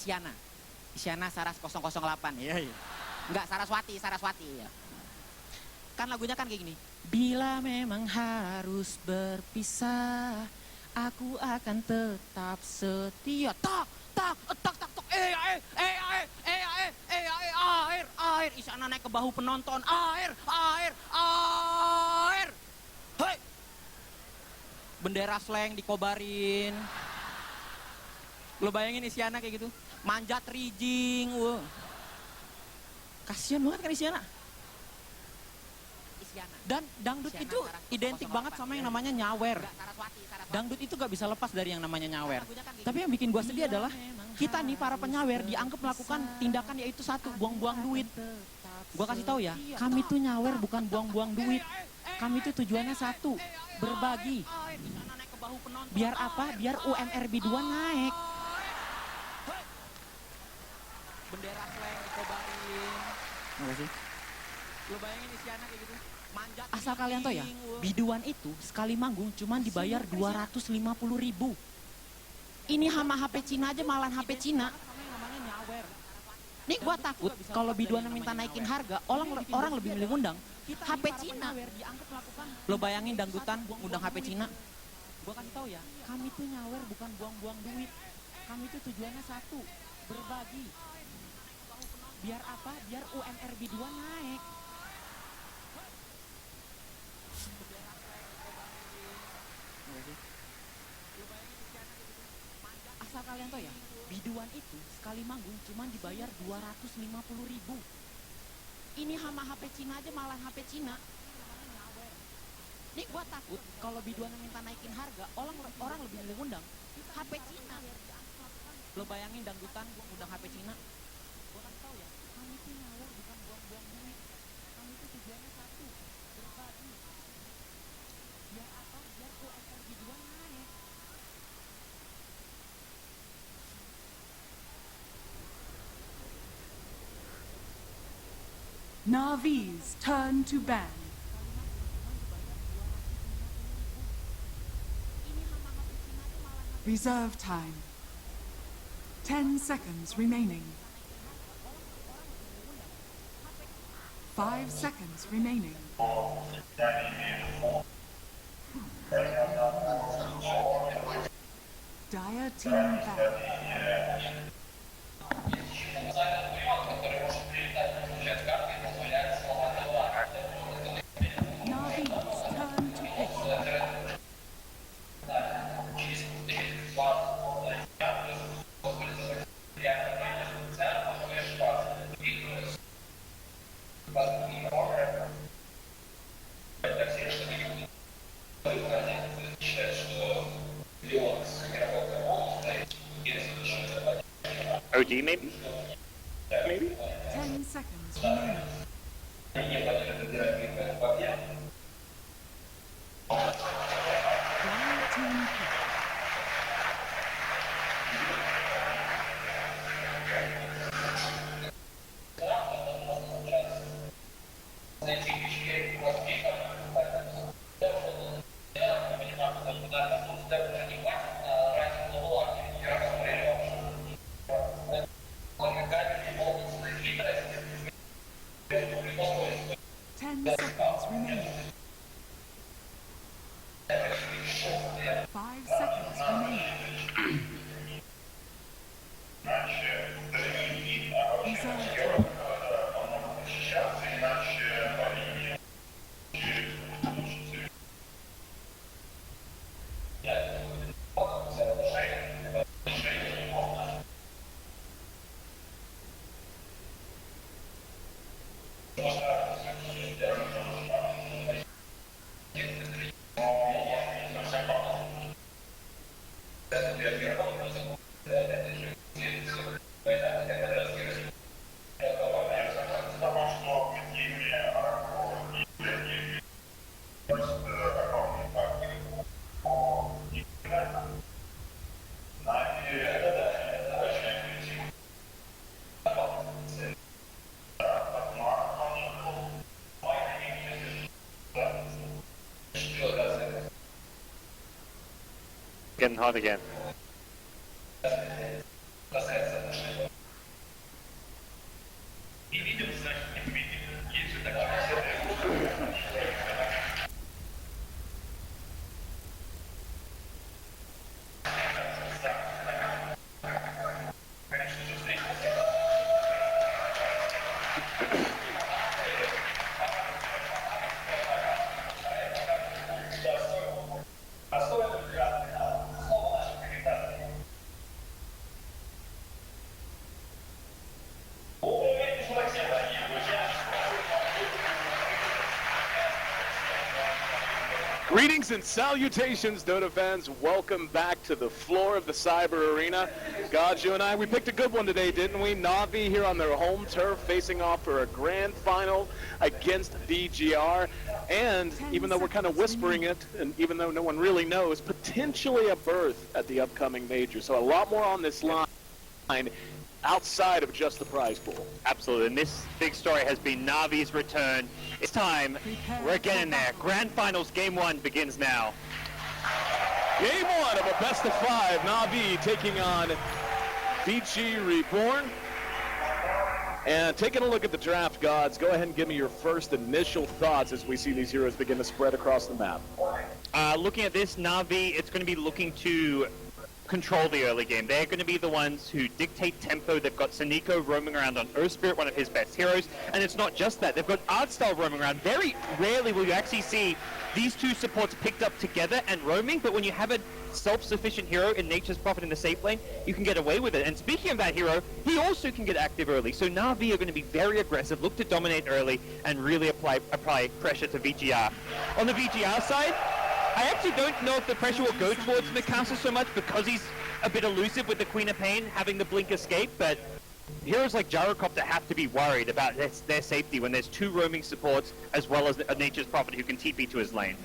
Isyana. Isyana Saras 008. Iya, iya. Enggak, Saraswati ya. Kan lagunya kan kayak gini. Bila memang harus berpisah, aku akan tetap setia. Tak, air. Isyana naik ke bahu penonton. Air. Hei. Bendera slang dikobarin. Lo bayangin Isyana kayak gitu. Manjat rijing. Wow. Kasian banget kan Isyana. Dan dangdut Isyana itu identik banget sama yang namanya nyawer. Dangdut itu gak bisa lepas dari yang namanya nyawer. Tapi yang bikin gua sedih adalah kita nih para penyawer dianggap melakukan tindakan yaitu satu, buang-buang duit. Gua kasih tahu ya, kami tuh nyawer bukan buang-buang duit. Kami tuh tujuannya satu, berbagi. Biar apa? Biar UMR B2 naik. Bendera slang dikobarin. Makasih. Lo bayangin Isyana kayak gitu. Asal kalian tahu ya, biduan itu sekali manggung cuman dibayar 250.000. Ini sama HP Cina aja malahan HP Cina. Nih gua takut kalau biduan minta naikin harga, orang lebih milih ngundang HP Cina. Lo bayangin dangdutan ngundang HP Cina. Gua kasih tahu ya, kami tuh nyawer bukan buang-buang duit. Kami tuh tujuannya satu, berbagi. Biar apa? Biar UMR B2 naik. Asal kalian tahu ya, biduan itu sekali manggung cuman dibayar 250.000. Ini sama HP Cina aja malahan HP Cina. Nih gua takut kalau biduan minta naikin harga, orang lebih milih ngundang HP Cina. Lo bayangin dangdutan ngundang HP Cina. Gua kasih tahu ya, kami tuh nyawer bukan buang-buang duit. Kami tuh tujuannya satu, berbagi. Biar apa? Biar UMR B2 naik. NaVi's turn to ban. Reserve time. 10 seconds remaining. 5 seconds remaining. Dire team ban. NaVi's turn to pick. OG maybe? Maybe? 10 seconds remaining. Dire team pick. Seconds remaining. 5 seconds remaining. Reserve time. Getting hot again. Greetings and salutations, Dota fans. Welcome back to the floor of the Cyber Arena. God, you and I, we picked a good one today, didn't we? NaVi here on their home turf, facing off for a grand final against VG.R. And even though we're kind of whispering it, and even though no one really knows, potentially a berth at the upcoming major. So a lot more on this line outside of just the prize pool. Absolutely, and this big story has been NaVi's return. It's time. We're getting there. Grand Finals Game 1 begins now. Game 1 of a best of 5. NaVi taking on VG.Reborn. And taking a look at the draft gods, go ahead and give me your first initial thoughts as we see these heroes begin to spread across the map. Looking at this, NaVi, it's going to be looking to control the early game. They're going to be the ones who dictate tempo. They've got Saniko roaming around on Earth Spirit, one of his best heroes. And it's not just that. They've got Artstyle roaming around. Very rarely will you actually see these two supports picked up together and roaming, but when you have a self-sufficient hero in Nature's Prophet in the safe lane, you can get away with it. And speaking of that hero, he also can get active early. So NaVi are going to be very aggressive, look to dominate early, and really apply pressure to VGR. On the VGR side, I actually don't know if the pressure will go towards Mikasa so much because he's a bit elusive with the Queen of Pain having the blink escape, but heroes like Gyrocopter have to be worried about their safety when there's two roaming supports as well as a Nature's Prophet who can TP to his lane.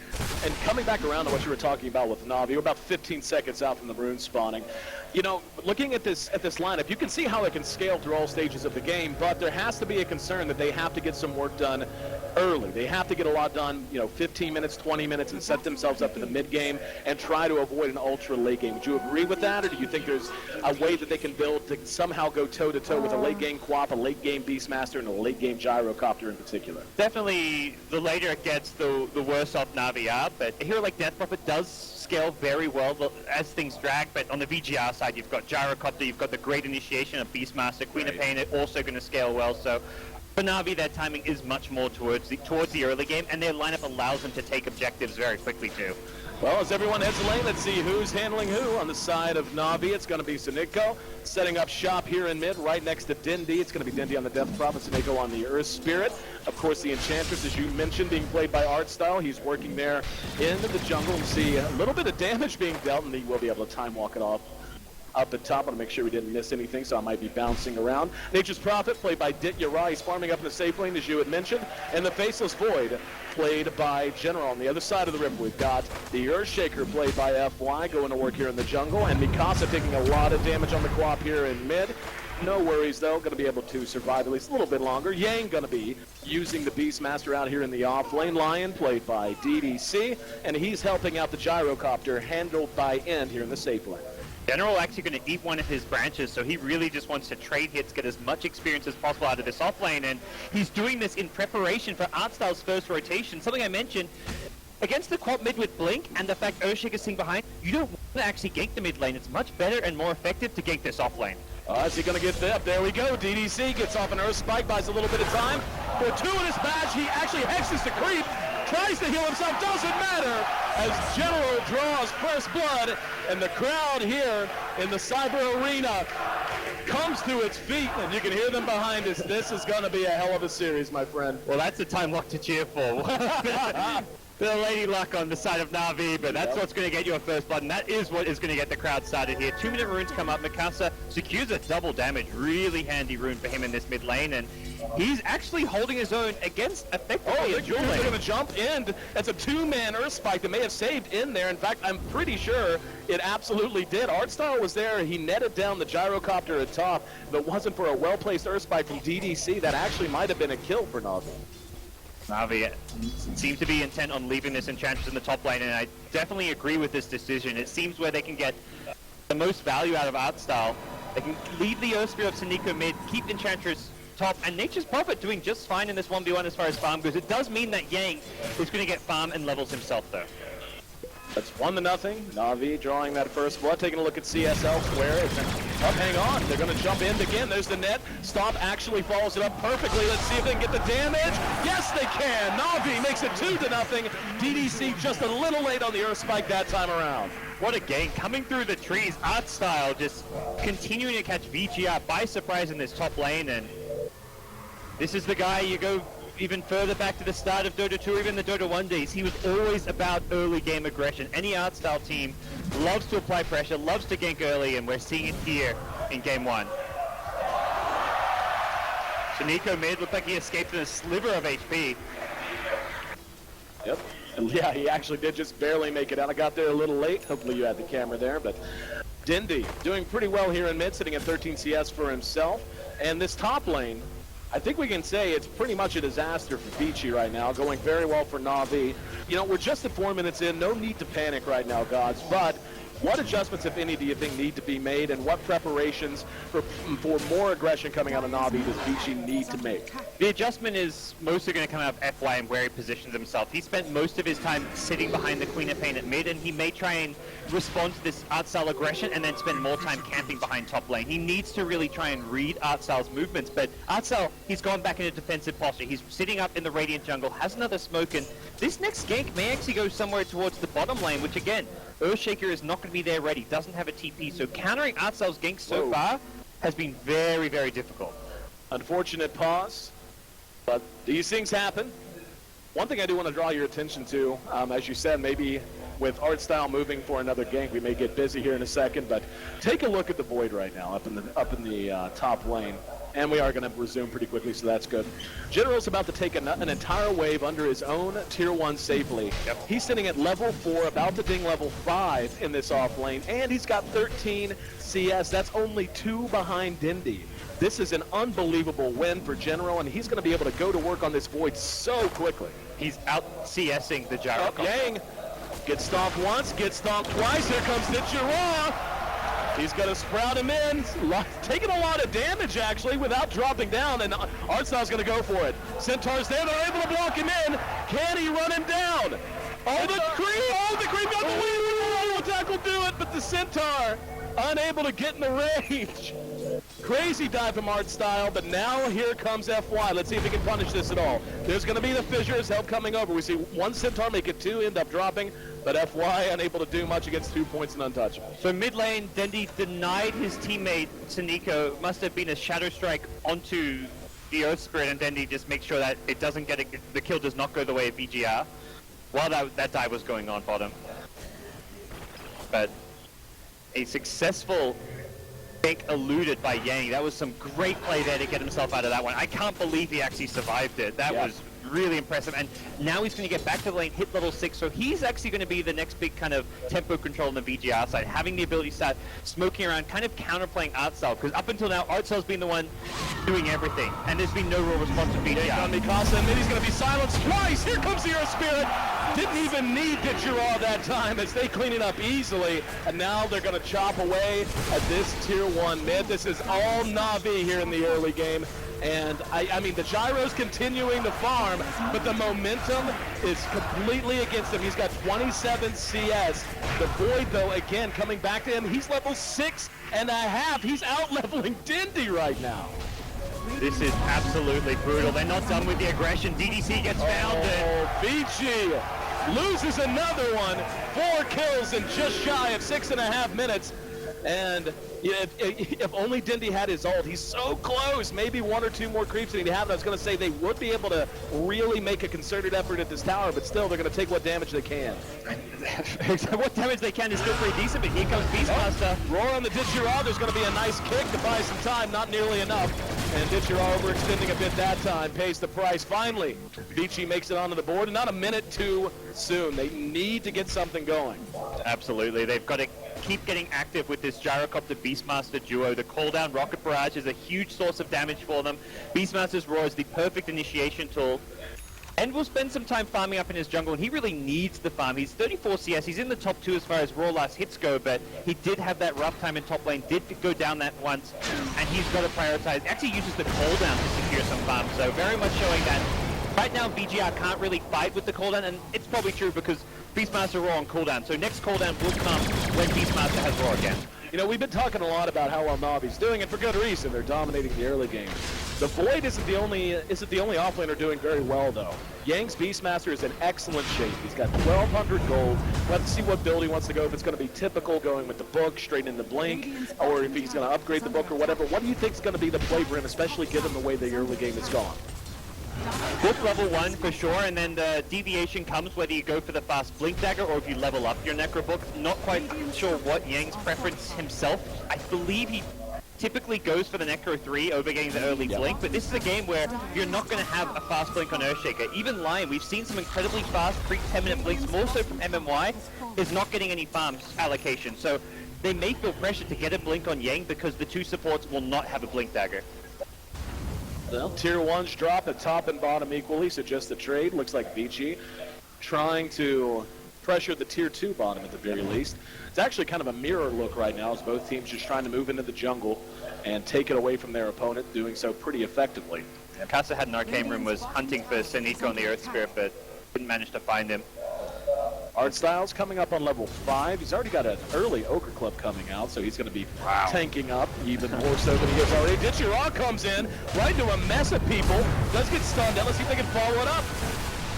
And coming back around to what you were talking about with NaVi, we're about 15 seconds out from the rune spawning. You know, looking at this lineup, you can see how it can scale through all stages of the game, but there has to be a concern that they have to get some work done early. They have to get a lot done, 15 minutes, 20 minutes, and set themselves up for the mid-game and try to avoid an ultra late game. Would you agree with that, or do you think there's a way that they can build to somehow go toe-to-toe with a late-game Quap, a late-game Beastmaster, and a late-game Gyrocopter in particular? Definitely, the later it gets, the worse off NaVi are, but a hero like Death Prophet does scale very well as things drag, but on the VGR side, you've got Gyrocopter, you've got the Great Initiation of Beastmaster, Queen of Pain are also going to scale well, so for NaVi, their timing is much more towards the early game, and their lineup allows them to take objectives very quickly too. Well, as everyone heads the lane, let's see who's handling who. On the side of NaVi, it's going to be Saniko, setting up shop here in mid, right next to Dindy. It's going to be Dindy on the Death Prophet, Saniko on the Earth Spirit. Of course, the Enchantress, as you mentioned, being played by Artstyle. He's working there in the jungle, and see a little bit of damage being dealt, and he will be able to time walk it off up at top. I want to make sure we didn't miss anything, so I might be bouncing around. Nature's Prophet, played by Dit Yarai. He's farming up in the safe lane, as you had mentioned. And the Faceless Void, played by General. On the other side of the rip, we've got the Earthshaker, played by FY, going to work here in the jungle. And Mikasa taking a lot of damage on the Quap here in mid. No worries, though. Going to be able to survive at least a little bit longer. Yang going to be using the Beastmaster out here in the off lane. Lion, played by DDC. And he's helping out the Gyrocopter, handled by End here in the safe lane. General actually going to eat one of his branches, so he really just wants to trade hits, get as much experience as possible out of this offlane, and he's doing this in preparation for Artstyle's first rotation. Something I mentioned, against the Quap mid with Blink and the fact Earthshaker's sitting behind, you don't want to actually gank the mid lane. It's much better and more effective to gank this offlane. Is he going to get that? There we go. DDC gets off an Earth Spike, buys a little bit of time. For 2 in his badge, he actually hexes the creep, tries to heal himself, doesn't matter, as General draws first blood, and the crowd here in the Cyber Arena comes to its feet, and you can hear them behind us. This is going to be a hell of a series, my friend. Well, that's the time lock to cheer for. The Lady Luck on the side of NaVi, but that's what's going to get you a first blood, and that is what is going to get the crowd started here. 2-minute runes come up. Mikasa secures a double damage. Really handy rune for him in this mid lane, and he's actually holding his own against effectively a dual lane. Going to jump in. That's a 2-man Earth Spike that may have saved in there. In fact, I'm pretty sure it absolutely did. Artstyle was there. He netted down the Gyrocopter at top. If it wasn't for a well-placed Earth Spike from DDC, that actually might have been a kill for NaVi. NaVi seems to be intent on leaving this Enchantress in the top lane, and I definitely agree with this decision. It seems where they can get the most value out of Artstyle They can leave the Earth Spirit of Sunico mid, keep Enchantress top, and Nature's Prophet doing just fine in this 1v1 as far as farm goes. It does mean that Yang is going to get farm and levels himself, though. That's 1-0. NaVi drawing that first blood. Taking a look at CS elsewhere. Oh, hang on. They're going to jump in again. There's the net. Stomp actually follows it up perfectly. Let's see if they can get the damage. Yes, they can. NaVi makes it 2-0. DDC just a little late on the Earth Spike that time around. What a game. Coming through the trees, Art Style just continuing to catch VGR by surprise in this top lane, and this is the guy you go even further back to the start of Dota 2, even the Dota 1 days. He was always about early game aggression. Any Art Style team loves to apply pressure, loves to gank early, and we're seeing it here in game 1. Sunico mid looked like he escaped in a sliver of HP. Yep. And yeah, he actually did just barely make it out. I got there a little late. Hopefully you had the camera there, but Dindy doing pretty well here in mid, sitting at 13 CS for himself. And this top lane, I think we can say it's pretty much a disaster for VG right now, going very well for NaVi. You know, we're just at 4 minutes in, no need to panic right now, gods, but what adjustments, if any, do you think need to be made, and what preparations for more aggression coming out of NaVi does VG need to make? The adjustment is mostly going to come out of FY and where he positions himself. He spent most of his time sitting behind the Queen of Pain at mid, and he may try and respond to this Art Style aggression and then spend more time camping behind top lane. He needs to really try and read Art Style's movements, but Art Style, he's gone back into defensive posture. He's sitting up in the Radiant jungle, has another smoke, and this next gank may actually go somewhere towards the bottom lane, which again, Earthshaker is not going to be there ready, doesn't have a TP, so countering Art Style's gank so far has been very, very difficult. Unfortunate pause, but these things happen. One thing I do want to draw your attention to, as you said, maybe with Art Style moving for another gank, we may get busy here in a second, but take a look at the Void right now up in the top lane. And we are going to resume pretty quickly, so that's good. General's about to take an entire wave under his own Tier 1 safely. Yep. He's sitting at level 4, about to ding level 5 in this off lane, and he's got 13 CS. That's only 2 behind Dindy. This is an unbelievable win for General, and he's going to be able to go to work on this Void so quickly. He's out CSing the gyro. Yang gets stomped once, gets stomped twice. Here comes Nichiraw. He's going to sprout him in, taking a lot of damage actually without dropping down, and Art Style's going to go for it. Centaur's there, they're able to block him in. Can he run him down? The creep got the lead. The attack will do it, but the Centaur unable to get in the range. Crazy dive from Art Style, but now here comes FY. Let's see if he can punish this at all. There's going to be the fissures, help coming over. We see one Centaur make it 2, end up dropping, but FY unable to do much against 2 points and untouchable. So mid lane, Dendi denied his teammate Sunico. Must have been a Shadow Strike onto the Earth Spirit, and Dendi just makes sure that it doesn't get the kill does not go the way of VGR while that dive was going on bottom. But a successful gank eluded by Yang. That was some great play there to get himself out of that one. I can't believe he actually survived it. That was really impressive, and now he's going to get back to the lane, hit level 6, so he's actually going to be the next big kind of tempo control on the VGR side, having the ability to start smoking around, kind of counterplaying Art Style, because up until now, Art Style's been the one doing everything, and there's been no real response from VGR. On Mikasa, and then he's going to be silenced twice. Here comes the Earth Spirit. Didn't even need Nichiraw that time as they clean it up easily, and now they're going to chop away at this Tier 1 mid. This is all NaVi here in the early game. And I mean, the gyro's continuing to farm, but the momentum is completely against him. He's got 27 CS. The Void, though, again, coming back to him. He's level 6.5. He's out-leveling Dindy right now. This is absolutely brutal. They're not done with the aggression. DDC gets found. VG loses another one. 4 kills in just shy of 6.5 minutes. And if only Dindy had his ult, he's so close. Maybe 1 or 2 more creeps than he'd have. I was going to say they would be able to really make a concerted effort at this tower, but still they're going to take what damage they can. What damage they can is still pretty decent, but here comes Beastmaster. Roar on the Nichiraw. There's going to be a nice kick to buy some time, not nearly enough. And Nichiraw overextending a bit that time, pays the price. Finally, Vici makes it onto the board, and not a minute too soon. They need to get something going. Absolutely. They've got to keep getting active with this Gyrocopter Beastmaster duo. The call-down Rocket Barrage is a huge source of damage for them. Beastmaster's Roar is the perfect initiation tool. And will spend some time farming up in his jungle, and he really needs the farm. He's 34 CS, he's in the top 2 as far as raw last hits go, but he did have that rough time in top lane, did go down that once, and he's got to prioritize. Actually uses the cooldown to secure some farm, so very much showing that right now VGR can't really fight with the cooldown, and it's probably true because Beastmaster Raw on cooldown, so next cooldown will come when Beastmaster has Raw again. You know, we've been talking a lot about how well NaVi's doing, and for good reason. They're dominating the early game. The Void isn't the only offlaner doing very well, though. Yang's Beastmaster is in excellent shape. He's got 1,200 gold. We'll have to see what build he wants to go, if it's going to be typical, going with the book, straight into Blink, or if he's going to upgrade the book or whatever. What do you think is going to be the play for him, especially given the way the early game has gone? Book level 1 for sure, and then the deviation comes whether you go for the fast Blink Dagger or if you level up your Necro Book. Not quite sure what Yang's preference himself. I believe he typically goes for the Necro 3 over getting the early Blink, but this is a game where you're not going to have a fast Blink on Earthshaker. Even Lion, we've seen some incredibly fast pre-10-minute Blinks, more so from MMY, is not getting any farm allocation. So they may feel pressure to get a Blink on Yang because the 2 supports will not have a Blink Dagger. Well, tier 1s drop at top and bottom equally, so just the trade. Looks like VG trying to pressure the tier 2 bottom at the very least. It's actually kind of a mirror look right now as both teams just trying to move into the jungle and take it away from their opponent, doing so pretty effectively. Yeah, Casa had an Arcane Room, was hunting for Senico on the Earth Spirit, but didn't manage to find him. Art Styles coming up on level 5. He's already got an early Ochre Club coming out, so he's going to be tanking up even more so than he is already. Ditcheraw comes in, right into a mess of people. Does get stunned. Let's see if they can follow it up.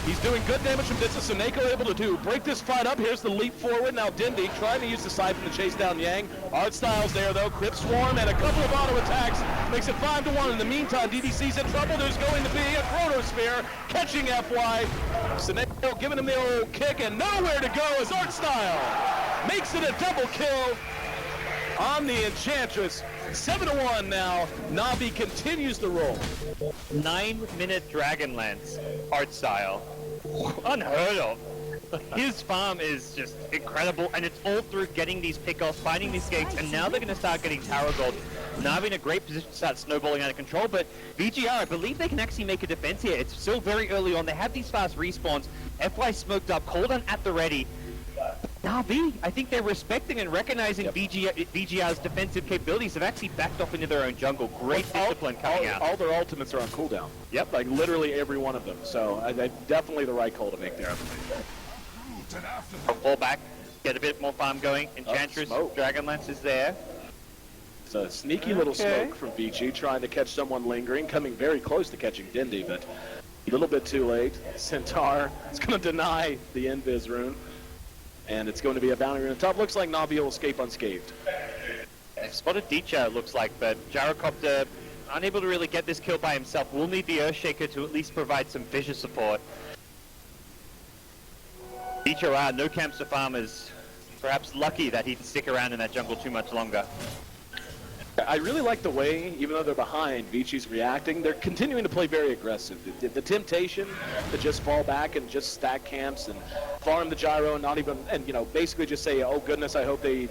He's doing good damage from distance, so Nako able to break this fight up. Here's the leap forward. Now Dindy trying to use the Siphon to chase down Yang. Art Styles there, though. Crypt Swarm and a couple of auto attacks. Makes it 5-1. In the meantime, DDC's in trouble. There's going to be a Chronosphere catching FY. Seneko giving him the old kick, and nowhere to go as Art Style makes it a double kill on the Enchantress. 7-1 now. NaVi continues the roll. 9-minute Dragonlance art style. Unheard of. His farm is just incredible, and it's all through getting these pickoffs, finding these gates, and now they're going to start getting Tower Gold. NaVi in a great position to start snowballing out of control, but VGR, I believe they can actually make a defense here. It's still very early on. They have these fast respawns. FY smoked up, cooldown at the ready. NaVi, I think they're respecting and recognizing VGR's defensive capabilities. Have actually backed off into their own jungle. Great discipline coming out. All their ultimates are on cooldown. Yep, like literally every one of them. So definitely the right call to make there. Fall back, get a bit more farm going. Enchantress, Dragonlance is there. It's a sneaky little smoke from VG, trying to catch someone lingering, coming very close to catching Dindy, but a little bit too late. Centaur is going to deny the Invis rune. And it's going to be a bounty rune on top. Looks like NaVi will escape unscathed. They've spotted Dicha, it looks like, but Gyrocopter unable to really get this kill by himself. Will need the Earthshaker to at least provide some visual support. Dicha, no camps to farm, is perhaps lucky that he can stick around in that jungle too much longer. I really like the way, even though they're behind, Vichi's reacting. They're continuing to play very aggressive. The temptation to just fall back and just stack camps and farm the gyro and not even, and you know, basically just say, oh goodness, I hope they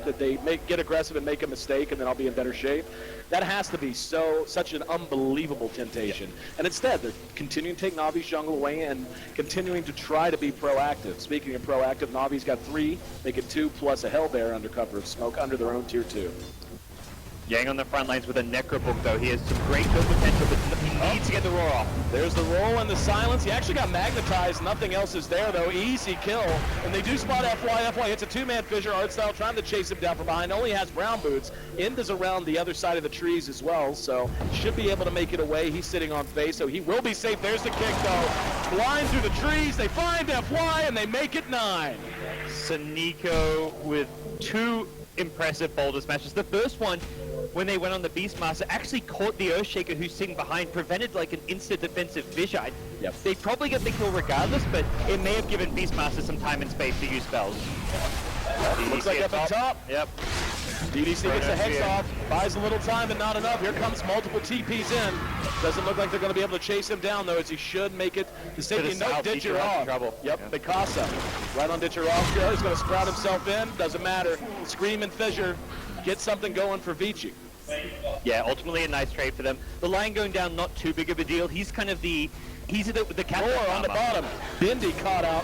get aggressive and make a mistake and then I'll be in better shape. That has to be such an unbelievable temptation. And instead, they're continuing to take NaVi's jungle away and continuing to try to be proactive. Speaking of proactive, NaVi's got 3, make it 2 plus a Hellbear under cover of smoke under their own tier 2. Yang on the front lines with a Necro Book, though. He has some great kill potential, but he needs to get the roar off. There's the roll and the silence. He actually got magnetized. Nothing else is there, though. Easy kill. And they do spot FY. FY hits a 2-man fissure. Artstyle trying to chase him down from behind. Only has brown boots. End is around the other side of the trees as well, so should be able to make it away. He's sitting on face, so he will be safe. There's the kick, though. Flying through the trees. They find FY, and they make it 9. Senico with 2 impressive boulder smashes. The first one, when they went on the Beastmaster, actually caught the Earthshaker who's sitting behind, prevented like an instant defensive fissure. They probably get the kill regardless, but it may have given Beastmaster some time and space to use spells. Looks like up at top. Yep. DDC gets the hex off, buys a little time, but not enough. Here comes multiple TPs in. Doesn't look like they're going to be able to chase him down, though, as he should make it to safety. No, Ditcher-off. Yep, Mikasa. Right on Ditcher-off. He's going to sprout himself in. Doesn't matter. Scream and Fissure. Get something going for Vici. Yeah, ultimately a nice trade for them. The Lion going down, not too big of a deal. He's kind of the captain. Four on the bottom. Dindy caught out.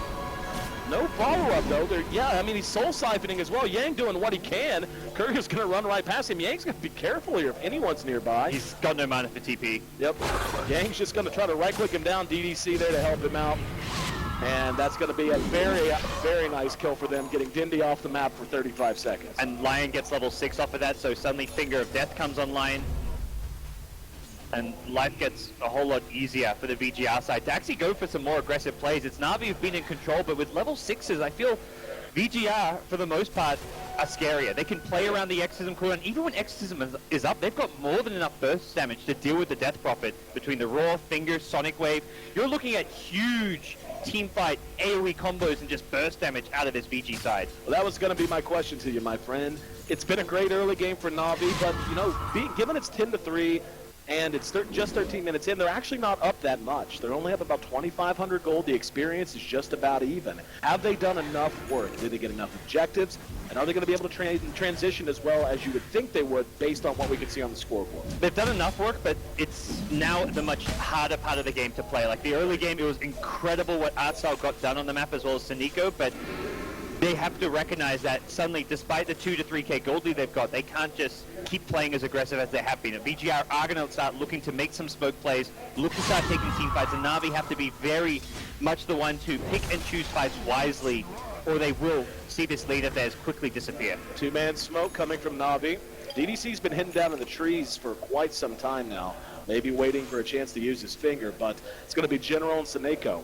No follow-up, though. I mean, he's soul-siphoning as well. Yang doing what he can. Courier's going to run right past him. Yang's going to be careful here if anyone's nearby. He's got no mana for TP. Yep. Yang's just going to try to right-click him down. DDC there to help him out. And that's going to be a very, very nice kill for them, getting Dindy off the map for 35 seconds. And Lion gets level 6 off of that, so suddenly Finger of Death comes online. And life gets a whole lot easier for the VGR side to actually go for some more aggressive plays. It's NaVi who've been in control, but with level 6s, I feel VGR, for the most part, are scarier. They can play around the Exorcism crew, and even when Exorcism is up, they've got more than enough burst damage to deal with the Death Prophet. Between the Raw, Finger, Sonic Wave, you're looking at huge teamfight AoE combos and just burst damage out of this VG side. Well, that was going to be my question to you, my friend. It's been a great early game for NaVi, but, you know, given it's 10-3, and it's just 13 minutes in, they're actually not up that much. They're only up about 2,500 gold. The experience is just about even. Have they done enough work? Did they get enough objectives? And are they going to be able to transition as well as you would think they would based on what we could see on the scoreboard? They've done enough work, but it's now the much harder part of the game to play. Like the early game, it was incredible what Artstyle got done on the map as well as Sonico, but they have to recognize that suddenly, despite the 2 to 3k gold lead they've got, they can't just keep playing as aggressive as they have been. And VGR are going to start looking to make some smoke plays, look to start taking team fights, and NaVi have to be very much the one to pick and choose fights wisely, or they will see this lead of theirs quickly disappear. Two-man smoke coming from NaVi. DDC's been hidden down in the trees for quite some time now, maybe waiting for a chance to use his finger, but it's going to be General and Sonico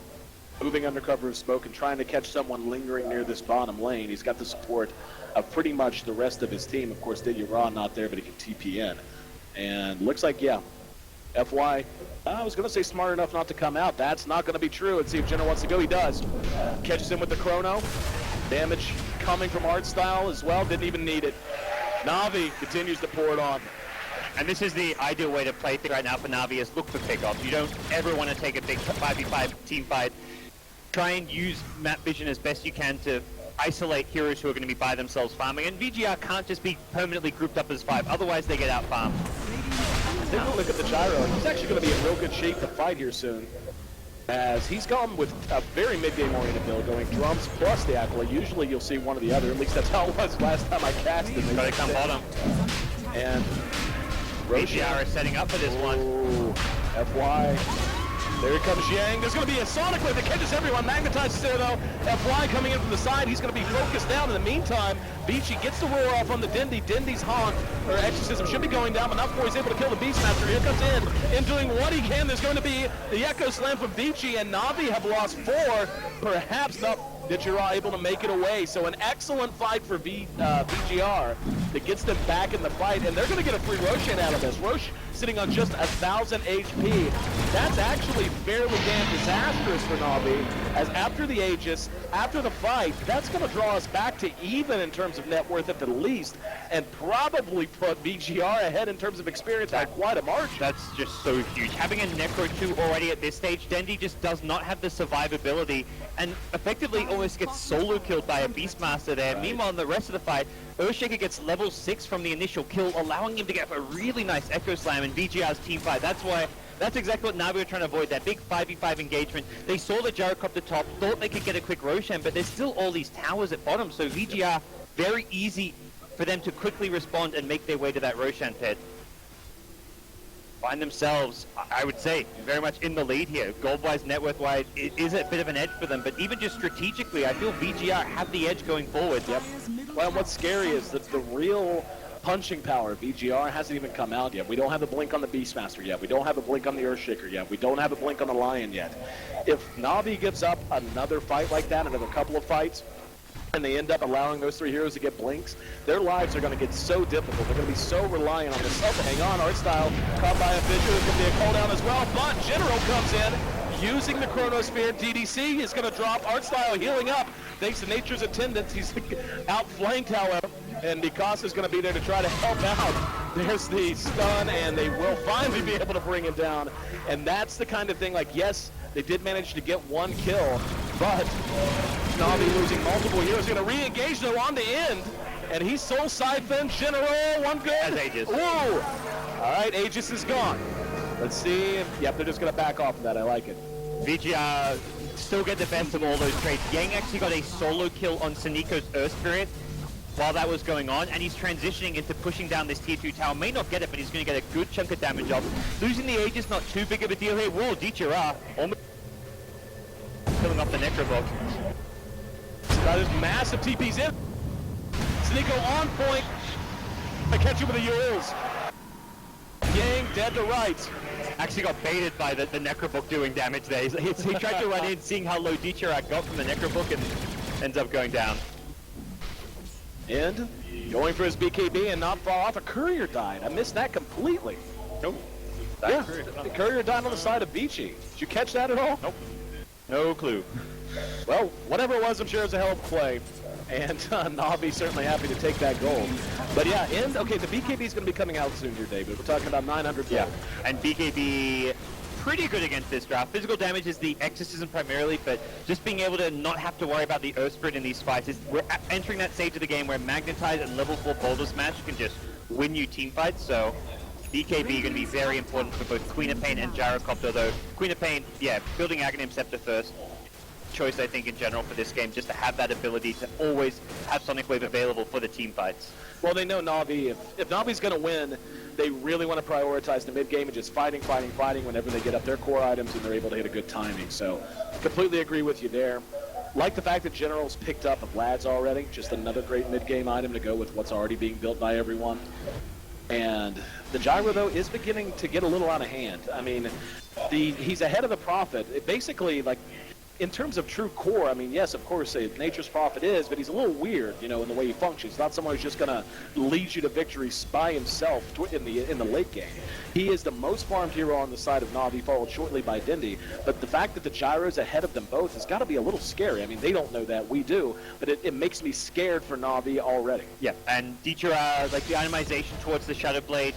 moving under cover of smoke and trying to catch someone lingering near this bottom lane. He's got the support of pretty much the rest of his team. Of course, Diddy Raw not there, but he can TP in. And looks like, yeah, FY, I was going to say smart enough not to come out. That's not going to be true. Let's see if General wants to go. He does. Catches him with the chrono. Damage coming from Artstyle as well. Didn't even need it. NaVi continues to pour it on. And this is the ideal way to play right now for NaVi, is look for pickoffs. You don't ever want to take a big 5v5 team fight. Try and use map vision as best you can to isolate heroes who are going to be by themselves farming. And VGR can't just be permanently grouped up as 5, otherwise they get out farmed. Take a look at the gyro. He's actually going to be in real good shape to fight here soon, as he's gone with a very mid-game oriented build, going drums plus the Aquila. Usually you'll see one or the other. At least that's how it was last time I cast him. Got to come bottom. And VGR is setting up for this one. Ooh, FY. There comes Yang. There's going to be a Sonic Wave that catches everyone. Magnetizes there, though. FY coming in from the side. He's going to be focused down. In the meantime, Beachy gets the roar off on the Dindy. Dindy's Haunt, or Exorcism, should be going down, but not before he's able to kill the Beastmaster. Here comes in doing what he can. There's going to be the Echo Slam from Beachy, and NaVi have lost 4. Perhaps not Ditchera able to make it away. So an excellent fight for VGR that gets them back in the fight, and they're going to get a free Roshan out of this. Rosh sitting on just 1,000 HP. That's actually fairly damn disastrous for NaVi, as after the Aegis, after the fight, that's going to draw us back to even in terms of net worth at the least, and probably put VGR ahead in terms of experience by quite a margin. That's just so huge. Having a Necro 2 already at this stage, Dendy just does not have the survivability, and effectively almost gets solo killed by a Beastmaster there. Right. Meanwhile, in the rest of the fight, Earthshaker gets level 6 from the initial kill, allowing him to get a really nice Echo Slam in VGR's team fight. That's exactly what NaVi were trying to avoid, that big 5v5 engagement. They saw the gyrocopter top, thought they could get a quick Roshan, but there's still all these towers at bottom, so VGR, very easy for them to quickly respond and make their way to that Roshan pit. Find themselves, I would say, very much in the lead here. Gold-wise, net worth-wise, it is a bit of an edge for them, but even just strategically, I feel VGR have the edge going forward. Yep. Well, what's scary is that the real punching power of VGR hasn't even come out yet. We don't have a blink on the Beastmaster yet. We don't have a blink on the Earthshaker yet. We don't have a blink on the Lion yet. If NaVi gives up another fight like that, another couple of fights, and they end up allowing those 3 heroes to get blinks, their lives are going to get so difficult. They're going to be so reliant on this. Oh, hang on, Artstyle caught by a Fissure. There's going to be a cooldown as well, but General comes in using the Chronosphere. DDC is going to drop. Artstyle healing up thanks to Nature's attendance. He's outflanked, however, and Mikasa's going to be there to try to help out. There's the stun, and they will finally be able to bring him down. And that's the kind of thing, like, yes, they did manage to get 1 kill, but NaVi losing multiple heroes. Going to re-engage, though, on the end. And he's Soul Siphon, General, one good. As Aegis. Ooh! All right, Aegis is gone. Let's see. Yep, they're just going to back off of that. I like it. VG still get the best of all those trades. Yang actually got a solo kill on Saniko's Earth Spirit while that was going on, and he's transitioning into pushing down this tier 2 tower. May not get it, but he's going to get a good chunk of damage off. Losing the Aegis, not too big of a deal here. Whoa, DTR almost killing off the Necrobox. So now there's massive TPs in. Saniko on point. I catch you with the Urals. Yang dead to rights. Actually got baited by the Necrobook doing damage there. He tried to run in, seeing how low DTR got from the Necrobook, and ends up going down. And going for his BKB and not far off, a courier died. I missed that completely. Nope. Yeah, the courier died on the side of Beachy. Did you catch that at all? Nope. No clue. Well, whatever it was, I'm sure it was a hell of a play. And NaVi certainly happy to take that gold. But yeah, okay, the BKB is going to be coming out soon here, David. We're talking about 900 gold. Yeah, and BKB pretty good against this draft. Physical damage is the exorcism primarily, but just being able to not have to worry about the Earth Spirit in these fights. We're entering that stage of the game where Magnetize and level 4 Boulder Smash can just win you team fights, so BKB going to be very important for both Queen of Pain and Gyrocopter, though Queen of Pain, yeah, building Aghanim Scepter first. Choice, I think, in general for this game, just to have that ability to always have Sonic Wave available for the team fights. Well, they know NaVi. If NaVi's going to win, they really want to prioritize the mid-game and just fighting whenever they get up their core items and they're able to hit a good timing. So, completely agree with you there. Like the fact that General's picked up a Vlad's already, just another great mid-game item to go with what's already being built by everyone. And the Gyro, though, is beginning to get a little out of hand. I mean, he's ahead of the Prophet. It basically, like, in terms of true core, I mean, yes, of course, Nature's Prophet is, but he's a little weird, you know, in the way he functions. He's not someone who's just going to lead you to victory by himself in the late game. He is the most farmed hero on the side of NaVi, followed shortly by Dindy. But the fact that the Gyro's ahead of them both has got to be a little scary. I mean, they don't know that, we do, but it makes me scared for NaVi already. Yeah, and Dietra, like the itemization towards the Shadow Blade,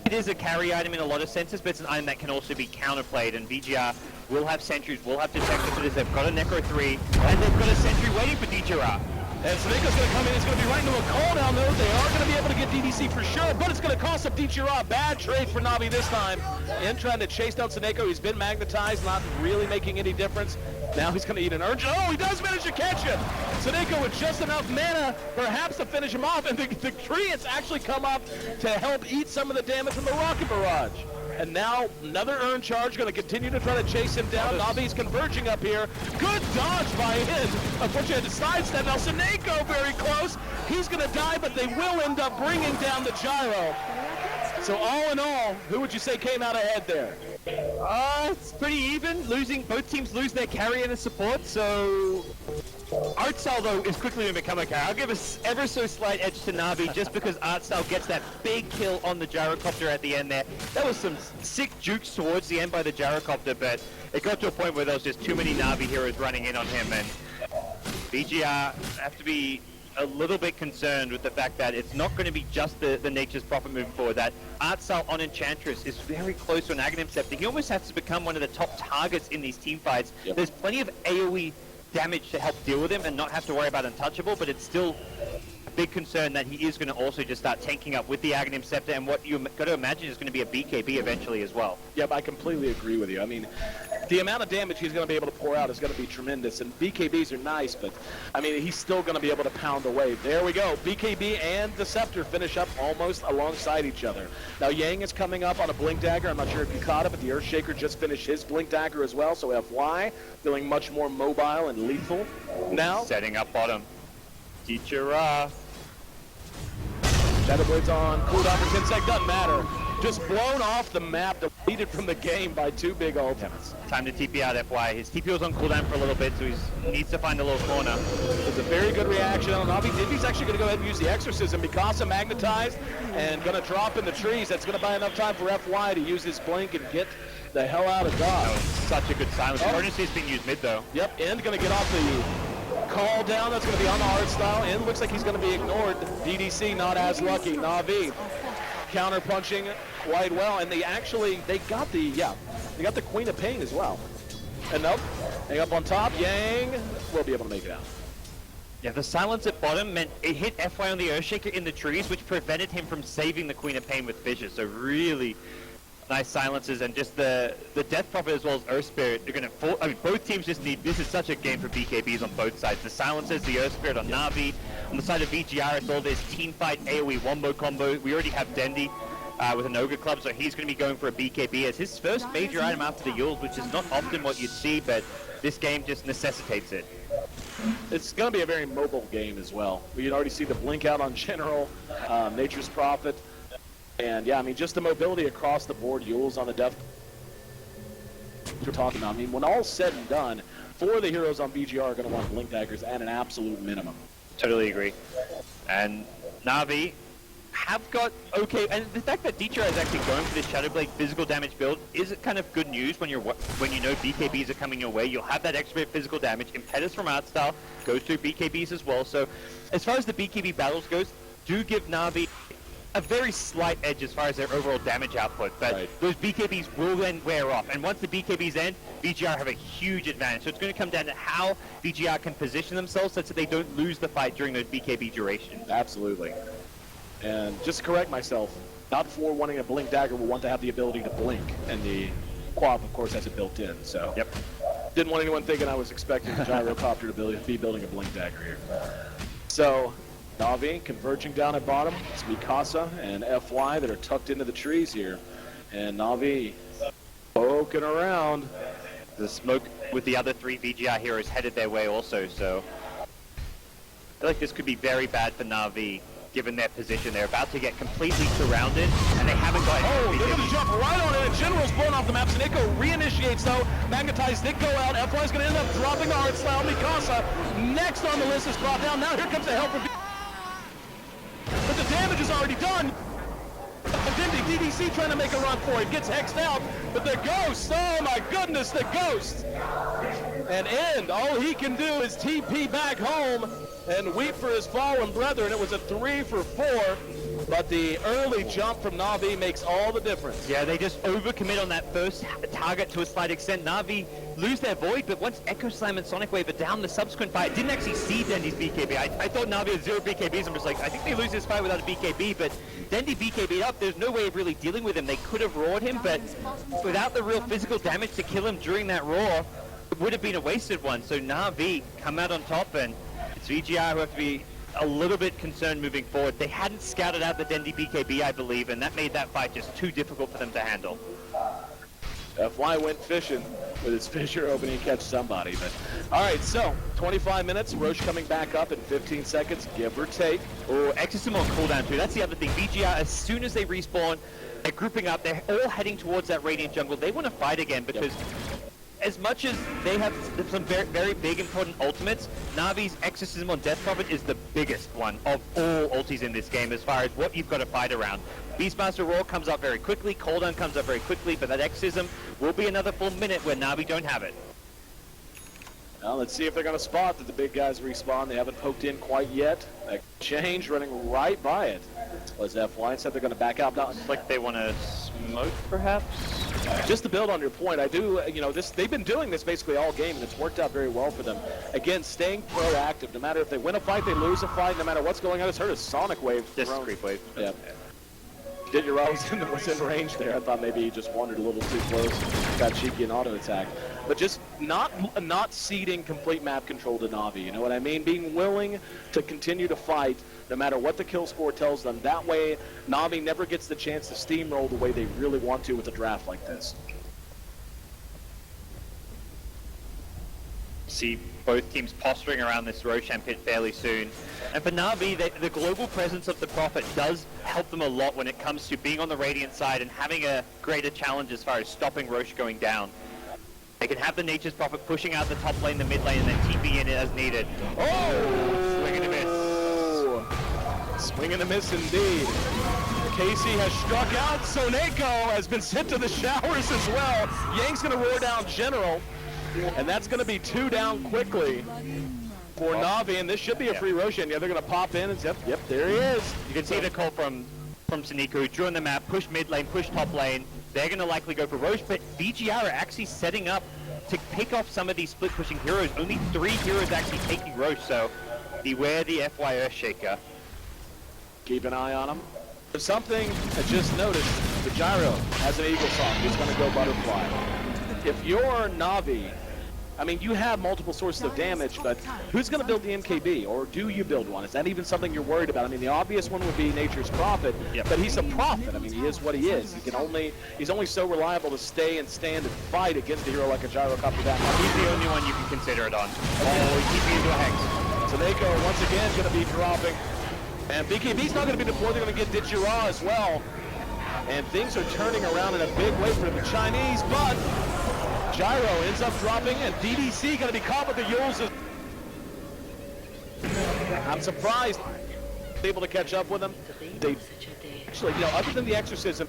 it is a carry item in a lot of senses, but it's an item that can also be counterplayed, and VGR will have sentries, will have detectors for this. They've got a Necro 3, and they've got a sentry waiting for Dietra. And Saniko's going to come in. He's going to be right into a cooldown, though. They are going to be able to get DDC for sure, but it's going to cost up Dietra. Bad trade for NaVi this time. In trying to chase down Saniko, he's been magnetized, not really making any difference. Now he's going to eat an urge. Oh, he does manage to catch it. Saniko with just enough mana, perhaps to finish him off, and the tree has actually come up to help eat some of the damage from the rocket barrage. And now another Urn Charge going to continue to try to chase him down. NaVi's converging up here. Good dodge by him. Unfortunately, had to sidestep. Now Saniko very close. He's going to die, but they will end up bringing down the Gyro. So all in all, who would you say came out ahead there? It's pretty even. Both teams lose their carry and the support, so Artsal, though, is quickly going to become a carry. I'll give us ever so slight edge to NaVi just because Artsal gets that big kill on the Gyrocopter at the end there. That was some sick jukes towards the end by the Gyrocopter, but it got to a point where there was just too many NaVi heroes running in on him, and VGR have to be a little bit concerned with the fact that it's not going to be just the Nature's Prophet moving forward. That Artsal on Enchantress is very close to an Aghanim Scepter. He almost has to become one of the top targets in these team fights. Yep. There's plenty of AoE damage to help deal with him and not have to worry about Untouchable, but it's still a big concern that he is going to also just start tanking up with the Aghanim Scepter, and what you've got to imagine is going to be a BKB eventually as well. Yep, I completely agree with you. I mean, the amount of damage he's going to be able to pour out is going to be tremendous, and BKBs are nice, but, I mean, he's still going to be able to pound away. There we go. BKB and the Scepter finish up almost alongside each other. Now, Yang is coming up on a Blink Dagger. I'm not sure if you caught it, but the Earthshaker just finished his Blink Dagger as well, so FY feeling much more mobile and lethal now. Setting up bottom. Dietra. Shadow Blade's on. Cooldown for 10 seconds. Doesn't matter. Just blown off the map, deleted from the game by two big ultimates. Time to TP out FY. His TP was on cooldown for a little bit, so he needs to find a little corner. It's a very good reaction on NaVi. Dindy's actually going to go ahead and use the Exorcism. Mikasa magnetized and going to drop in the trees. That's going to buy enough time for FY to use his blink and get the hell out of Dodge. That was such a good silence. Oh. Emergency is being used mid, though. Yep, and going to get off the call down. That's going to be on the hard style, and looks like he's going to be ignored. DDC not as lucky. NaVi counter punching quite well, and they got the Queen of Pain as well. And nope, hang up on top. Yang will be able to make it out. Yeah, the silence at bottom meant it hit FY on the Earthshaker in the trees, which prevented him from saving the Queen of Pain with Fissure. So really nice silences, and just the Death Prophet as well as Earth Spirit are going to fall. I mean, both teams just need, this is such a game for BKBs on both sides. The silences, the Earth Spirit on NaVi. On the side of VG.R, it's all this team fight AoE wombo combo. We already have Dendi with an Ogre Club, so he's going to be going for a BKB as his first major item after the Yules, which is not often what you'd see, but this game just necessitates it. It's going to be a very mobile game as well. We can already see the blink out on General, Nature's Prophet, and yeah, I mean, just the mobility across the board, Yules on the Death we're talking about. I mean, when all's said and done, 4 of the heroes on VGR are going to want Blink Daggers at an absolute minimum. Totally agree. And NaVi have got okay, and the fact that Dietra is actually going for this Shadowblade physical damage build is kind of good news when you know BKBs are coming your way. You'll have that extra bit of physical damage. Impetus from Artstyle goes through BKBs as well. So as far as the BKB battles goes, do give NaVi a very slight edge as far as their overall damage output, but those BKBs will then wear off, and once the BKBs end, VGR have a huge advantage. So it's going to come down to how VGR can position themselves such that they don't lose the fight during those BKB durations. Absolutely. And just to correct myself, not for wanting a Blink Dagger will want to have the ability to blink, and the Quap, of course, has it built in. So didn't want anyone thinking I was expecting the Gyrocopter to be building a Blink Dagger here. So NaVi converging down at bottom. It's Mikasa and FY that are tucked into the trees here. And NaVi poking around. The smoke with the other 3 VGR heroes headed their way also, so I feel like this could be very bad for NaVi given their position. They're about to get completely surrounded, and they haven't got any. They're going to jump right on it, and General's blown off the map. Nico reinitiates, though. Magnetized did go out. FY's going to end up dropping the Artstyle. Mikasa next on the list is brought down. Now here comes the help from but the damage is already done. DDC trying to make a run for it. Gets hexed out, but the Ghost, oh my goodness, the Ghost. And End, all he can do is TP back home and weep for his fallen brethren. It was a 3 for 4, but the early jump from NaVi makes all the difference. Yeah, they just overcommit on that first target to a slight extent. NaVi lose their Void, but once Echo Slam and Sonic Wave are down the subsequent fight, didn't actually see Dendi's BKB. I thought NaVi had 0 BKBs. I'm just like, I think they lose this fight without a BKB, but Dendi BKB'd up. There's no way of really dealing with him. They could have roared him, but without the real physical damage to kill him during that roar, it would have been a wasted one. So NaVi come out on top, and it's VGR who have to be a little bit concerned moving forward. They hadn't scouted out the Dendi BKB, I believe, and that made that fight just too difficult for them to handle. FY went fishing with his Fissure opening and catch somebody. But all right, so 25 minutes. Roche coming back up in 15 seconds, give or take. Oh, Exorcism on cooldown too. That's the other thing. VGR, as soon as they respawn, they're grouping up. They're all heading towards that Radiant jungle. They want to fight again because as much as they have some very, very big important ultimates, NaVi's Exorcism on Death Prophet is the biggest one of all ultis in this game as far as what you've got to fight around. Beastmaster Roar comes up very quickly, Cooldown comes up very quickly, but that Exorcism will be another full minute where NaVi don't have it. Well, let's see if they're going to spot that the big guys respawn. They haven't poked in quite yet. Exchange running right by it. Was FY said they're going to back out. Now, it's like they want to smoke, perhaps? Just to build on your point, I do, they've been doing this basically all game, and it's worked out very well for them. Again, staying proactive. No matter if they win a fight, they lose a fight, no matter what's going on. I just heard a Sonic Wave. Just Creep Wave. Yeah. Didyer was in range there. I thought maybe he just wandered a little too close. Got cheeky and auto attack. But just not ceding complete map control to NaVi. You know what I mean? Being willing to continue to fight no matter what the kill score tells them. That way, NaVi never gets the chance to steamroll the way they really want to with a draft like this. See both teams posturing around this Roshan pit fairly soon. And for NaVi, the global presence of the Prophet does help them a lot when it comes to being on the Radiant side and having a greater challenge as far as stopping Roche going down. They can have the Nature's Prophet pushing out the top lane, the mid lane, and then TP in it as needed. Oh! Swing and a miss. Swing and a miss indeed. Casey has struck out. Soneko has been sent to the showers as well. Yang's going to roar down General. And that's going to be 2 down quickly for NaVi, and this should be a free Roshan. Yeah, they're going to pop in and yep, there he is. You can see the call from Soneko, who drew in the map, push mid lane, push top lane. They're going to likely go for Roche, but VGR are actually setting up to pick off some of these split pushing heroes. Only 3 heroes actually taking Roche, so Beware the FY Earthshaker. Keep an eye on him. There's something I just noticed. The gyro has an eagle song. He's going to go butterfly. If you're NaVi, I mean, you have multiple sources of damage, but who's going to build the MKB? Or do you build one? Is that even something you're worried about? I mean, the obvious one would be Nature's Prophet, but he's a prophet. I mean, he is what he is. He's only so reliable to stay and stand and fight against a hero like a gyrocopter that much. He's the only one you can consider it on. Oh, keep me into a hex. Saneko, once again, going to be dropping. And BKB's not going to be deployed. They're going to get Ditchira as well. And things are turning around in a big way for the Chinese, but Gyro ends up dropping, and DDC going to be caught with the Yules. I'm surprised they're able to catch up with them. They actually, other than the exorcism,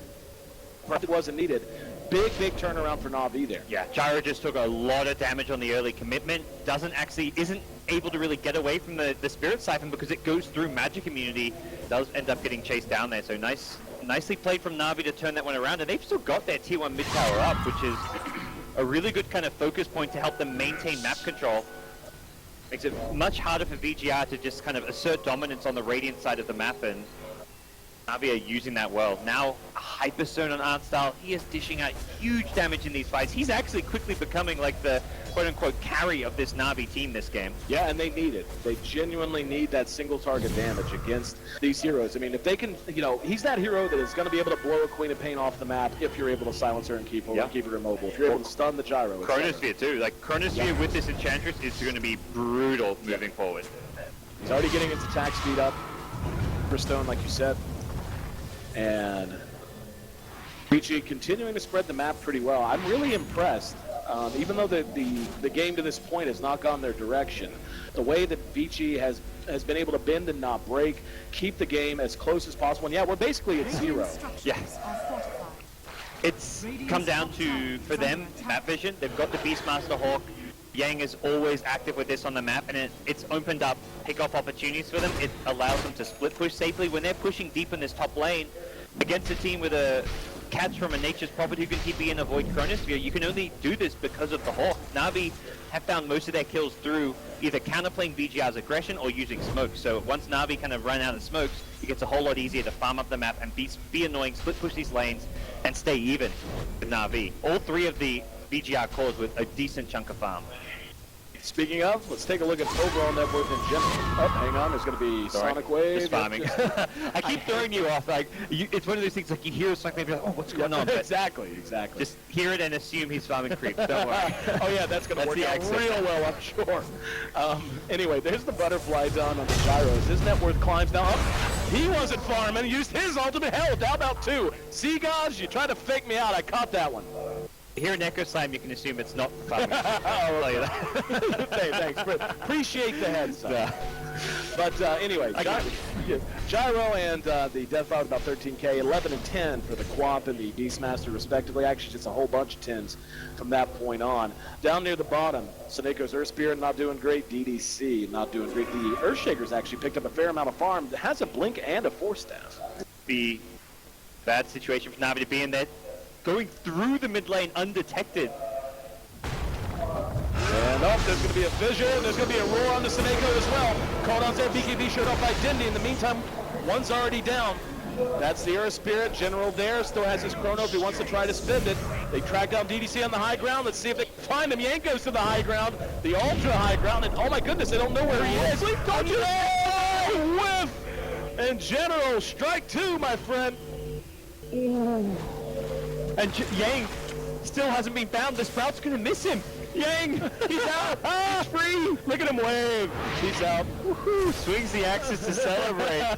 it wasn't needed. Big turnaround for NaVi there. Yeah, Gyro just took a lot of damage on the early commitment. Isn't able to really get away from the Spirit Siphon because it goes through magic immunity. Does end up getting chased down there. So nicely played from NaVi to turn that one around. And they've still got their tier 1 mid tower up, which is a really good kind of focus point to help them maintain map control. Makes it much harder for VGR to just kind of assert dominance on the Radiant side of the map, and NaVi are using that well. Now, a Hyperstone on Artstyle. He is dishing out huge damage in these fights. He's actually quickly becoming like the quote-unquote carry of this NaVi team this game. Yeah, and they need it. They genuinely need that single target damage against these heroes. I mean, if they can, he's that hero that is going to be able to blow a Queen of Pain off the map if you're able to silence her and keep her immobile. If you're able to stun the gyro. Chronosphere too. Like, Chronosphere with this Enchantress is going to be brutal moving forward. He's already getting its attack speed up. Stone, like you said. And VG continuing to spread the map pretty well. I'm really impressed. Even though the game to this point has not gone their direction, the way that VG has been able to bend and not break, keep the game as close as possible. And yeah, we're basically at 0. Yeah. It's come down to, for them, map vision. They've got the Beastmaster Hawk. Yang is always active with this on the map, and it's opened up pick-off opportunities for them. It allows them to split push safely when they're pushing deep in this top lane against a team with a catch from a Nature's Prophet who can keep in avoid Chronosphere. You can only do this because of the Hawk. NaVi have found most of their kills through either counterplaying VGR's aggression or using smokes. So once NaVi kind of run out of smokes, it gets a whole lot easier to farm up the map and be annoying, split push these lanes, and stay even with NaVi. All 3 of the VGR cores with a decent chunk of farm. Speaking of, let's take a look at overall net worth in general. Oh, hang on, there's going to be Sonic Wave. Just farming. I keep throwing you off. Like, it's one of those things, like, you hear Sonic Wave, you're like, oh, what's going on? But exactly. Just hear it and assume he's farming creep. Don't worry. Oh, yeah, that's going to work out real well, I'm sure. Anyway, there's the butterfly done on the gyros. His net worth climbs down. Oh, he wasn't farming. He used his ultimate. Hell, down about 2. See, guys, you tried to fake me out. I caught that one. Here in Echo Slam, you can assume it's not farming. I'll tell you that. Hey, thanks. Appreciate the heads up. Yeah. But anyway, Gyro and the Deathfire about 13K, 11 and 10 for the Quap and the Beastmaster respectively. Actually, just a whole bunch of 10s from that point on. Down near the bottom, Saneko's Earth Spirit not doing great. DDC not doing great. The Earthshaker's actually picked up a fair amount of farm. That has a Blink and a Force Staff. The bad situation for NaVi to be in there. Going through the mid lane undetected. And there's going to be a fissure. There's going to be a roar on the Saneko as well. Called out there, BKB showed off by Dindy. In the meantime, one's already down. That's the Earth Spirit. General Dare still has his chrono if he wants to try to spend it. They track down DDC on the high ground. Let's see if they can find him. Yank goes to the high ground, the ultra high ground, and oh my goodness, they don't know where he is. Whiff! And General, strike 2, my friend. Ooh. And Yang still hasn't been found. The Sprout's going to miss him. Yang, he's out. He's free. Look at him wave. He's out. Woohoo. Swings the axes to celebrate.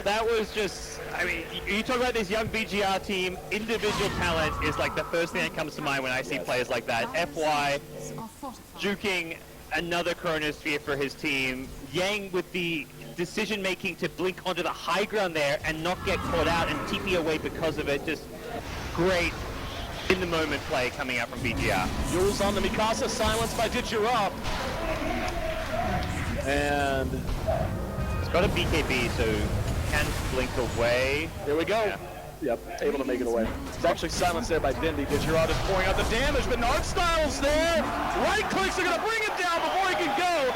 That was just, I mean, you talk about this young BGR team, individual talent is like the first thing that comes to mind when I see players like that. FY juking another Chronosphere for his team. Yang with the decision-making to blink onto the high ground there and not get caught out and TP away because of it. Just great in-the-moment play coming out from BGR. Jules on the Mikasa, silenced by Ditchira. And it's got a BKB, so can blink away. Here we go. Yeah. Yep, able to make it away. It's actually silenced there by Dindy. Ditchira is pouring out the damage, but Artstyle's there. Right clicks are going to bring it down before he can go.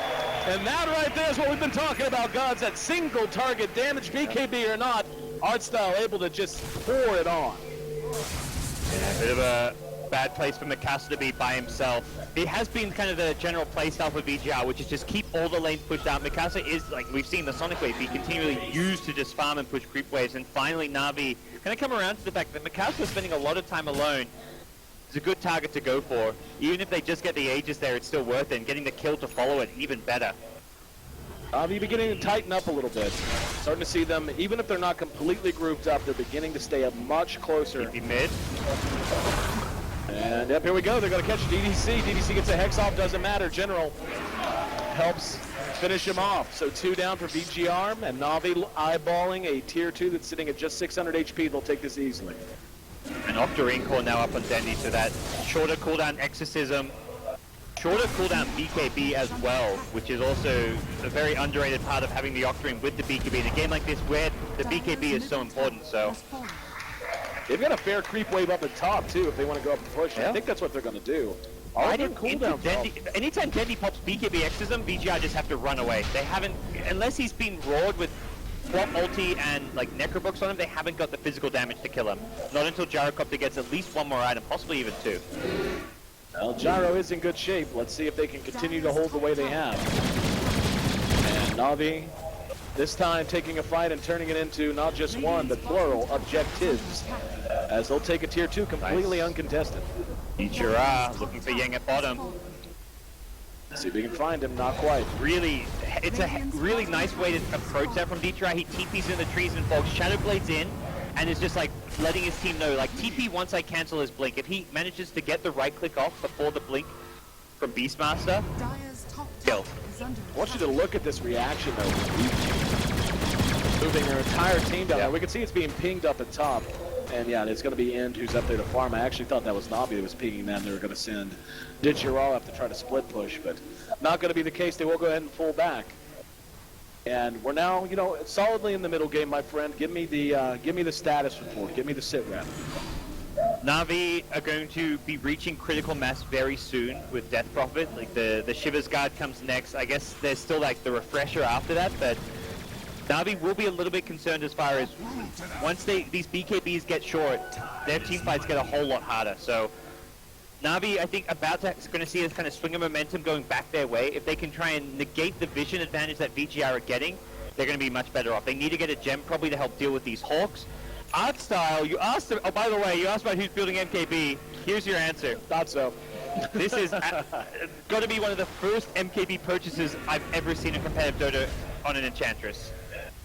And that right there is what we've been talking about, gods. That single target damage, BKB or not, Artstyle able to just pour it on. Yeah, a bit of a bad place for Mikasa to be by himself. It has been kind of the general playstyle for VGR, which is just keep all the lanes pushed out. Mikasa is, like we've seen the Sonic Wave, be continually used to just farm and push creep waves, and finally NaVi kind of come around to the fact that Mikasa is spending a lot of time alone. It's a good target to go for. Even if they just get the Aegis there, it's still worth it, and getting the kill to follow it, even better. NaVi beginning to tighten up a little bit. Starting to see them, even if they're not completely grouped up, they're beginning to stay up much closer. TP mid. And yep, here we go. They're going to catch DDC. DDC gets a Hex off, doesn't matter. General helps finish him off. So 2 down for VGR, and NaVi eyeballing a tier 2 that's sitting at just 600 HP. They'll take this easily. And Octarine core now up on Dendi, so that shorter cooldown Exorcism, shorter cooldown BKB as well, which is also a very underrated part of having the Octarine with the BKB in a game like this where the BKB is so important. So they've got a fair creep wave up at top too if they want to go up and push. Yeah. I think that's what they're going to do. Anytime Dendi pops BKB Exorcism, VGR just have to run away. They haven't, unless he's been roared with Swap ulti and like Necrobooks on him, they haven't got the physical damage to kill him. Not until Gyrocopter gets at least 1 more item, possibly even 2. Well, Gyro is in good shape. Let's see if they can continue to hold the way they have. And NaVi, this time taking a fight and turning it into not just one, but plural objectives, as they'll take a tier 2 completely uncontested. Ichira looking for Yang at bottom. See if we can find him, not quite. Really, it's a really nice way to approach that from Dietrich. He TPs in the trees and folks, Shadow Blades in, and is just like letting his team know, like TP once I cancel his blink. If he manages to get the right click off before the blink from Beastmaster, kill. I want you to look at this reaction though. Moving their entire team down there. We can see it's being pinged up at top. And yeah, it's going to be End who's up there to farm. I actually thought that was NaVi that was pinging them. They were going to send Digiral up to try to split push, but not going to be the case. They will go ahead and pull back. And we're now, you know, solidly in the middle game, my friend. Give me the status report. Give me the sit rep. NaVi are going to be reaching critical mass very soon with Death Prophet. Like the Shivers Guard comes next. I guess there's still like the refresher after that, but NaVi will be a little bit concerned as far as once these BKBs get short, their team fights get a whole lot harder. So NaVi, I think, going to see this kind of swing of momentum going back their way. If they can try and negate the vision advantage that VGR are getting, they're going to be much better off. They need to get a gem probably to help deal with these Hawks. Artstyle, you asked, oh, by the way, you asked about who's building MKB. Here's your answer. Thought so. This is got to be one of the first MKB purchases I've ever seen in competitive Dota on an Enchantress.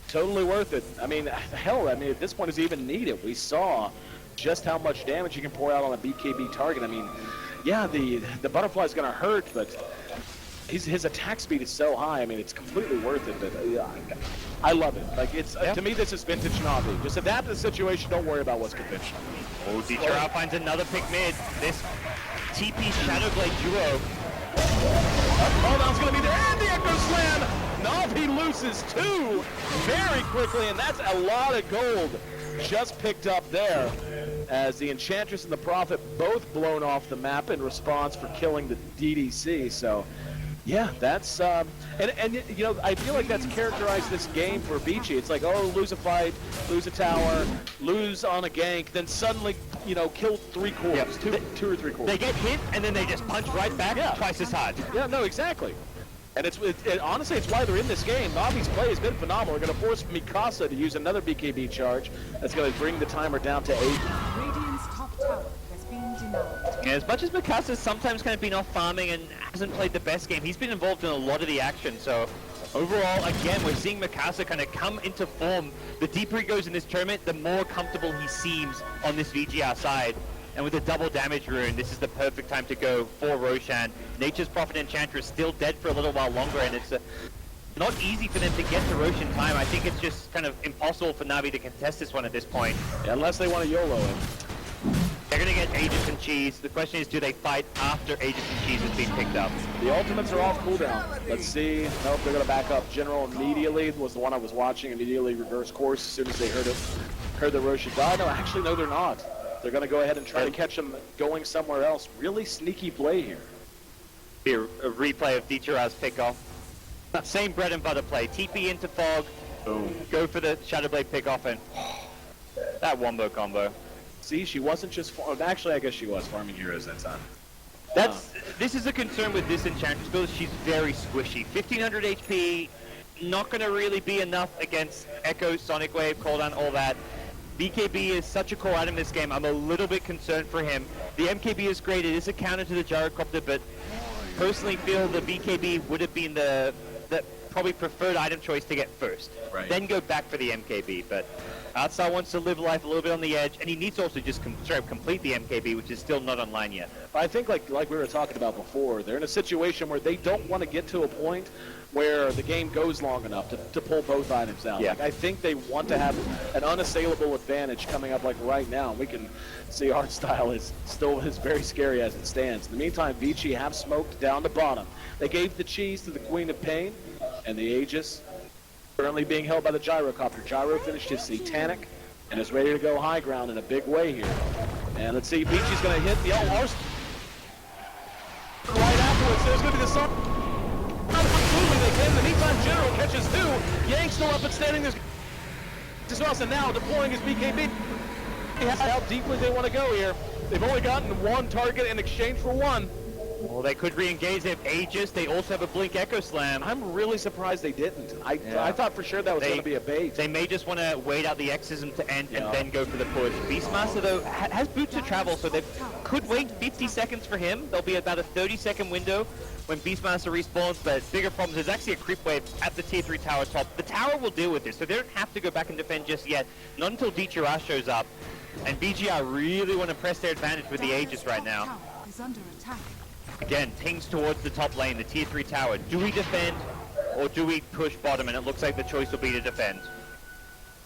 Totally worth it. I mean, hell, I mean, at this point, is even needed. We saw just how much damage you can pour out on a BKB target. I mean, yeah, the butterfly's going to hurt, but his attack speed is so high. I mean, it's completely worth it. But I love it. Like, it's to me, this is vintage NaVi. Just adapt to the situation. Don't worry about what's conventional. Oh, Dietrich finds another pick mid. This TP Shadowblade duo. Cooldown's going to be there, and the Echo Slam! NaVi loses 2 very quickly, and that's a lot of gold just picked up there as the Enchantress and the Prophet both blown off the map in response for killing the DDC. So, yeah, that's, and you know, I feel like that's characterized this game for Beachy. It's like, oh, lose a fight, lose a tower, lose on a gank, then suddenly, you know, kill 3 cores, yep. two or three cores. They get hit, and then they just punch right back twice as hard. Yeah, no, exactly. And honestly, it's why they're in this game. NaVi's play has been phenomenal. They're going to force Mikasa to use another BKB charge. That's going to bring the timer down to 8. Radiant's top tower has been denied. Yeah, as much as Mikasa's sometimes kind of been off farming and hasn't played the best game, he's been involved in a lot of the action. So overall, again, we're seeing Mikasa kind of come into form. The deeper he goes in this tournament, the more comfortable he seems on this VGR side. And with a double damage rune, this is the perfect time to go for Roshan. Nature's Prophet Enchantress still dead for a little while longer, and it's not easy for them to get to Roshan time. I think it's just kind of impossible for NaVi to contest this one at this point. Yeah, unless they want to YOLO it. They're going to get Aegis and Cheese. The question is, do they fight after Aegis and Cheese has been picked up? The ultimates are off cooldown. Let's see. Nope, they're going to back up. General immediately was the one I was watching. Immediately reverse course as soon as they heard the Roshan die. No, actually, no, they're not. They're going to go ahead and try to catch them going somewhere else. Really sneaky play here. Be a replay of Dietrich's pickoff. Same bread and butter play. TP into Fog, go for the Shadowblade pickoff, and that wombo combo. See, she wasn't just actually, I guess she was farming heroes that time. This is a concern with this Enchantress build. She's very squishy. 1500 HP, not going to really be enough against Echo, Sonic Wave, cooldown, all that. BKB is such a core item in this game. I'm a little bit concerned for him. The MKB is great. It is a counter to the Gyrocopter, but personally feel the BKB would have been the probably preferred item choice to get first. Right. Then go back for the MKB, but Outside wants to live life a little bit on the edge, and he needs to also just complete the MKB, which is still not online yet. I think like we were talking about before, they're in a situation where they don't want to get to a point where the game goes long enough to pull both items out. Yeah. Like, I think they want to have an unassailable advantage coming up like right now. We can see art style is still very scary as it stands. In the meantime, VG have smoked down the bottom. They gave the cheese to the Queen of Pain, and the Aegis currently being held by the Gyrocopter. Gyro finished his Satanic and is ready to go high ground in a big way here. And let's see, VG's going to hit the Arsenal right afterwards. There's going to be the sun. Absolutely, they can. In the meantime, General catches two. Yang still up and standing. There's Austin now deploying his BKB. How deeply they want to go here. They've only gotten one target in exchange for one. Well, they could re-engage. They have Aegis. They also have a Blink Echo Slam. I'm really surprised they didn't. I thought for sure that was going to be a bait. They may just want to wait out the Exorcism to end and then go for the push. Beastmaster, though, has boots to travel, so they could wait 50 seconds for him. There'll be about a 30-second window when Beastmaster respawns, but bigger problem is there's actually a creep wave at the tier 3 tower top. The tower will deal with this, so they don't have to go back and defend just yet. Not until DTRS shows up. And VGR really want to press their advantage with the Aegis right now. Is under attack. Again, pings towards the top lane, the tier 3 tower. Do we defend or do we push bottom? And it looks like the choice will be to defend.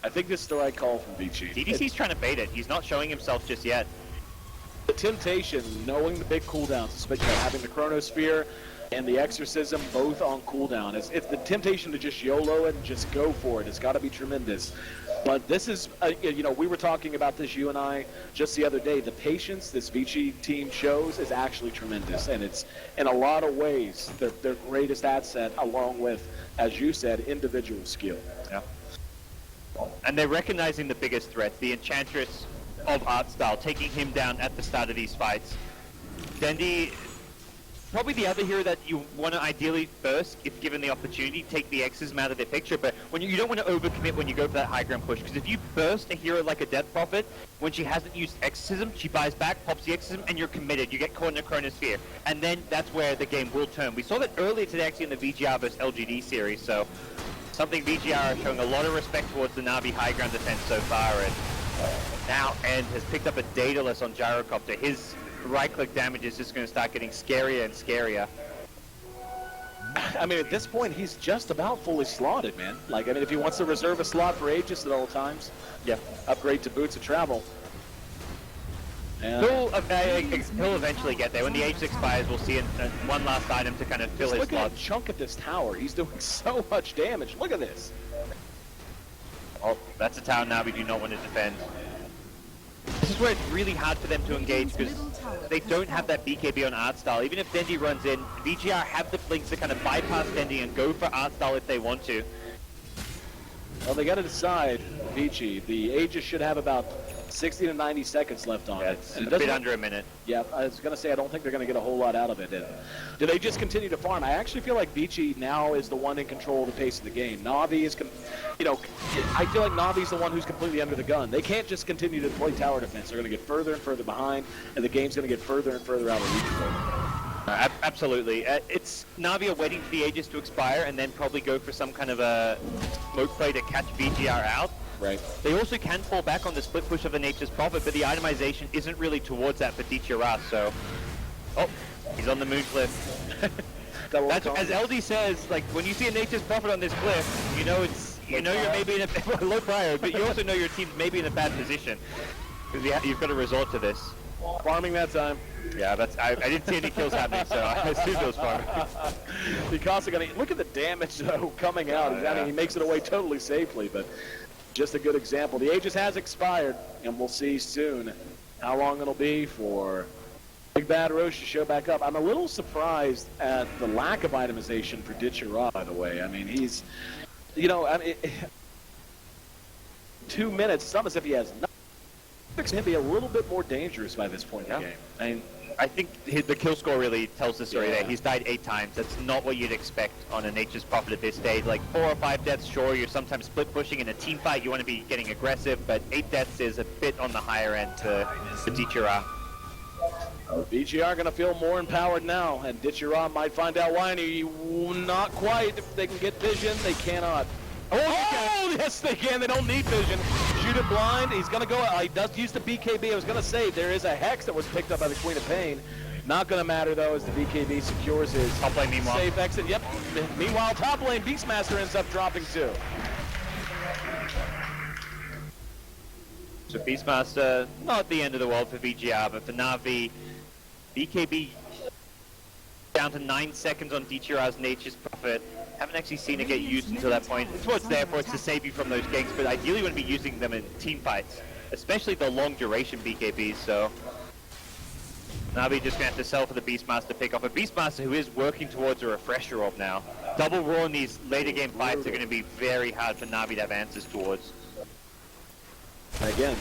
I think this is the right call from VG. DDC's trying to bait it. He's not showing himself just yet. The temptation, knowing the big cooldowns, especially having the Chronosphere and the Exorcism both on cooldown, it's the temptation to just YOLO it and just go for it. It's got to be tremendous. But this is, you know, we were talking about this, you and I, just the other day. The patience this VG team shows is actually tremendous. And it's, in a lot of ways, their greatest asset, along with, as you said, individual skill. Yeah. And they're recognizing the biggest threat, the Enchantress of art style, taking him down at the start of these fights. Dendi, probably the other hero that you want to ideally first, if given the opportunity, take the Exorcism out of their picture, but when you don't want to overcommit when you go for that high ground push, because if you burst a hero like a Death Prophet, when she hasn't used Exorcism, she buys back, pops the Exorcism, and you're committed. You get caught in a Chronosphere, and then that's where the game will turn. We saw that earlier today actually in the VGR versus LGD series, so something VGR is showing a lot of respect towards the NaVi high ground defense so far, and now End has picked up a Daedalus on Gyrocopter. His right-click damage is just going to start getting scarier and scarier. I mean, at this point, he's just about fully slotted, man. Like, I mean, if he wants to reserve a slot for Aegis at all times, yeah, upgrade to Boots of Travel. And He'll eventually get there. When the Aegis expires, we'll see one last item to kind of fill his look slot. at the chunk of this tower. He's doing so much damage. Look at this. Oh, that's a tower now we do not want to defend. This is where it's really hard for them to engage because they don't have that BKB on art style. Even if Dendi runs in, VGR have the blinks to kind of bypass Dendi and go for art style if they want to. Well, they got to decide, VG. The Aegis should have about 60 to 90 seconds left on it. It's a bit under a minute. Yeah, I was going to say, I don't think they're going to get a whole lot out of it. Do they just continue to farm? I actually feel like VG now is the one in control of the pace of the game. NaVi is, you know, I feel like NaVi's the one who's completely under the gun. They can't just continue to play tower defense. They're going to get further and further behind, and the game's going to get further and further out of reach for them. Absolutely. It's NaVi are waiting for the Aegis to expire and then probably go for some kind of a smoke play to catch VGR out. Right. They also can fall back on the split push of the Nature's Prophet, but the itemization isn't really towards that for DTRS, so... Oh, he's on the moon cliff. That's, as LD says, like, when you see a Nature's Prophet on this cliff, you know you're maybe in a low prior, but you also know your team's maybe in a bad position. Because you've got to resort to this. Farming that time. Yeah, I didn't see any kills happening, so I assumed it was farming. Because look at the damage, though, coming out. I mean, he makes it away totally safely, but... just a good example. The Aegis has expired, and we'll see soon how long it'll be for Big Bad Roche to show back up. I'm a little surprised at the lack of itemization for Ditchera, by the way. I mean, he's, you know, I mean, 2 minutes, it's not as if he has nothing. It's going to be a little bit more dangerous by this point in the game. I mean, I think the kill score really tells the story there. He's died 8 times. That's not what you'd expect on a Nature's Prophet at this stage. Like 4 or 5 deaths, sure, you're sometimes split pushing in a team fight. You want to be getting aggressive, but 8 deaths is a bit on the higher end to Ditchera. VG.R going to feel more empowered now, and Ditchera might find out why, and he not quite. If they can get vision, they cannot. Oh, yes, they can. They don't need vision. Shoot it blind. He's going to go. He does use the BKB. I was going to say there is a Hex that was picked up by the Queen of Pain. Not going to matter, though, as the BKB secures his top lane, meanwhile. Safe exit. Yep. Meanwhile, top lane, Beastmaster ends up dropping too. So Beastmaster, not the end of the world for VG.R, but for NaVi, BKB down to 9 seconds on Ditchera's Nature's Prophet. Haven't actually seen it get used until that point. It's what's there for, it's to save you from those ganks, but ideally you want to be using them in team fights, especially the long duration BKBs, so NaVi just going to have to sell for the Beastmaster pick off. A Beastmaster who is working towards a refresher orb now. Double Raw in these later game fights are going to be very hard for NaVi to have answers towards. Again,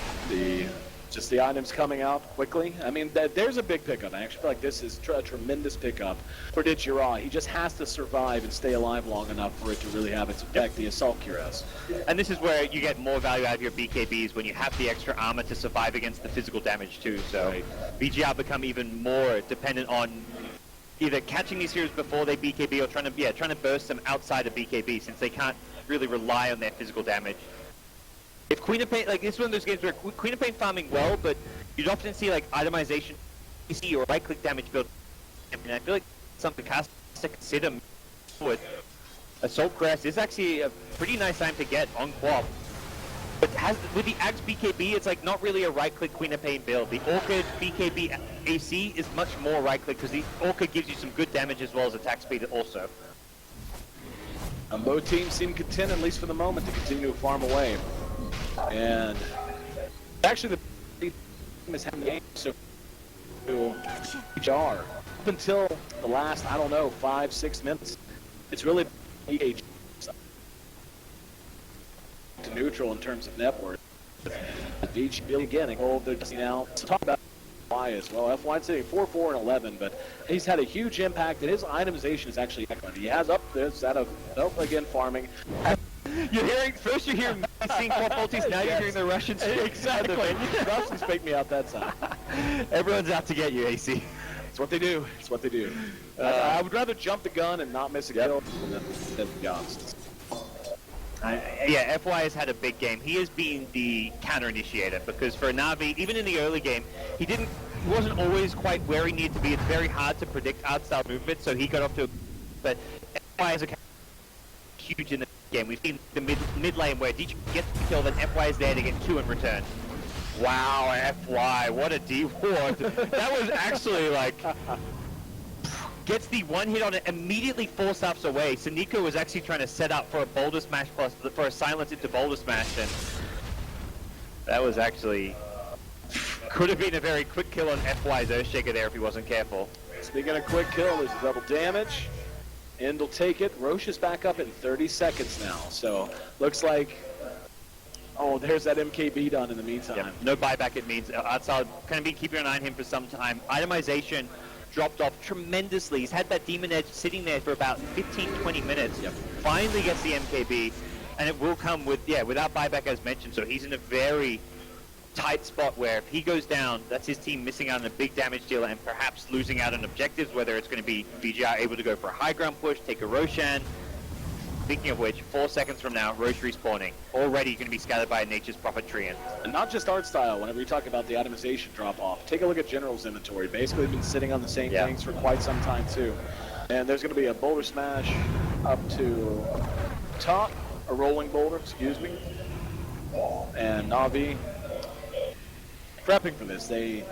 just the items coming out quickly. I mean, there's a big pickup. I actually feel like this is a tremendous pickup for Ditchera. He just has to survive and stay alive long enough for it to really have its effect, the Assault Cuirass. And this is where you get more value out of your BKBs when you have the extra armor to survive against the physical damage too. So VG.R become even more dependent on either catching these heroes before they BKB or trying to burst them outside of BKB, since they can't really rely on their physical damage. If Queen of Pain, like this is one of those games where Queen of Pain farming well, but you'd often see like itemization, PC or right-click damage build. And I feel like something has to consider with Assault Cuirass is actually a pretty nice time to get on Quap. But with the Axe BKB, it's like not really a right-click Queen of Pain build. The Orchid BKB AC is much more right-click because the Orchid gives you some good damage as well as attack speed also. And both teams seem content, at least for the moment, to continue to farm away. And actually, the team is having the game so VG.R up until the last, I don't know, 5-6 minutes. It's really to neutral in terms of net worth. VG again, all they're just now to talk about FY as well. FY sitting 4-4 and 11, but he's had a huge impact, and his itemization is actually excellent. He has up this out of again farming. You're hearing, first you're hearing me seeing Quap ultis, now you're hearing the Russians. Exactly. The Russians fake me out that side. Everyone's out to get you, AC. It's what they do. It's what they do. I would rather jump the gun and not miss a kill than be honest. Yeah, FY has had a big game. He has been the counter-initiator because for NaVi, even in the early game, he wasn't always quite where he needed to be. It's very hard to predict art-style movement, so he got off to a... But FY is a huge in the game. We've seen the mid lane where Dietrich gets the kill, then FY is there to get 2 in return. Wow, FY, what a D-ward. That was actually like... Gets the one hit on it, immediately 4 stops away. Saniko was actually trying to set up for a boulder smash plus, for a silence into boulder smash, and that was actually... Could have been a very quick kill on FY's Earthshaker there if he wasn't careful. Speaking of quick kill, there's a double damage. End will take it. Roche is back up in 30 seconds now, so looks like... Oh, there's that MKB done in the meantime. Yeah, no buyback it means. Outside, kind of been keeping an eye on him for some time. Itemization dropped off tremendously. He's had that Demon Edge sitting there for about 15-20 minutes. Yep. Finally gets the MKB, and it will come with, without buyback as mentioned, so he's in a very tight spot where if he goes down, that's his team missing out on a big damage dealer and perhaps losing out on objectives, whether it's going to be VG.R able to go for a high ground push, take a Roshan. Speaking of which, 4 seconds from now, Roche respawning. Already going to be scattered by Nature's Prophet Treant. And not just art style, whenever you talk about the itemization drop-off, take a look at General's inventory. Basically, been sitting on the same things for quite some time, too. And there's going to be a boulder smash up to top, a rolling boulder, excuse me. And NaVi prepping for this. They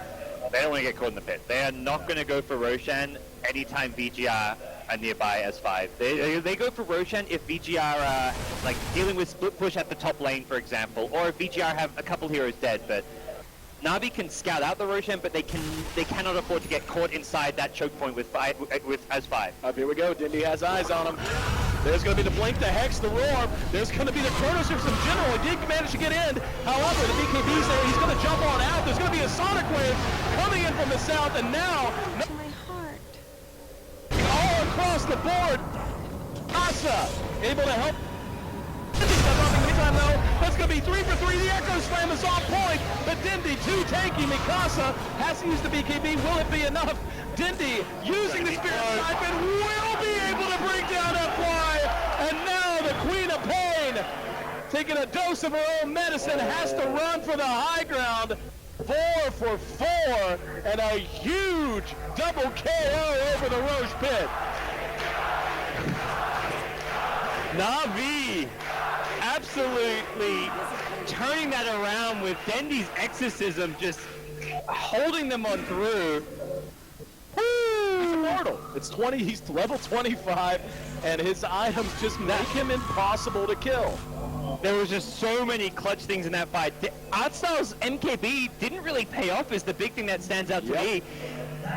don't want to get caught in the pit. They are not going to go for Roshan anytime VG.R are nearby as 5. They go for Roshan if VG.R like dealing with split push at the top lane, for example, or if VG.R have a couple heroes dead, but NaVi can scout out the Roshan, but they cannot afford to get caught inside that choke point with as 5. Up here we go. Dindy has eyes on him. There's going to be the blink, the hex, the roar. There's going to be the chronosphere from General. He did manage to get in. However, the BKB's there. He's going to jump on out. There's going to be a sonic wave coming in from the south, and now My heart. all across the board. Asa able to help. Meantime, though, that's going to be 3 for 3. The Echo Slam is on point, but Dindy too tanky. Mikasa has to use the BKB. Will it be enough? Dindy using the Spirit Siphon will be able to bring down FY, and now the Queen of Pain, taking a dose of her own medicine, has to run for the high ground. 4 for 4, and a huge double KO over the Roche pit. NaVi absolutely turning that around with Dendy's exorcism, just holding them on through. He's immortal. It's 20, he's level 25, and his items just make him impossible to kill. There was just so many clutch things in that fight. Artstyle's MKB didn't really pay off is the big thing that stands out to me.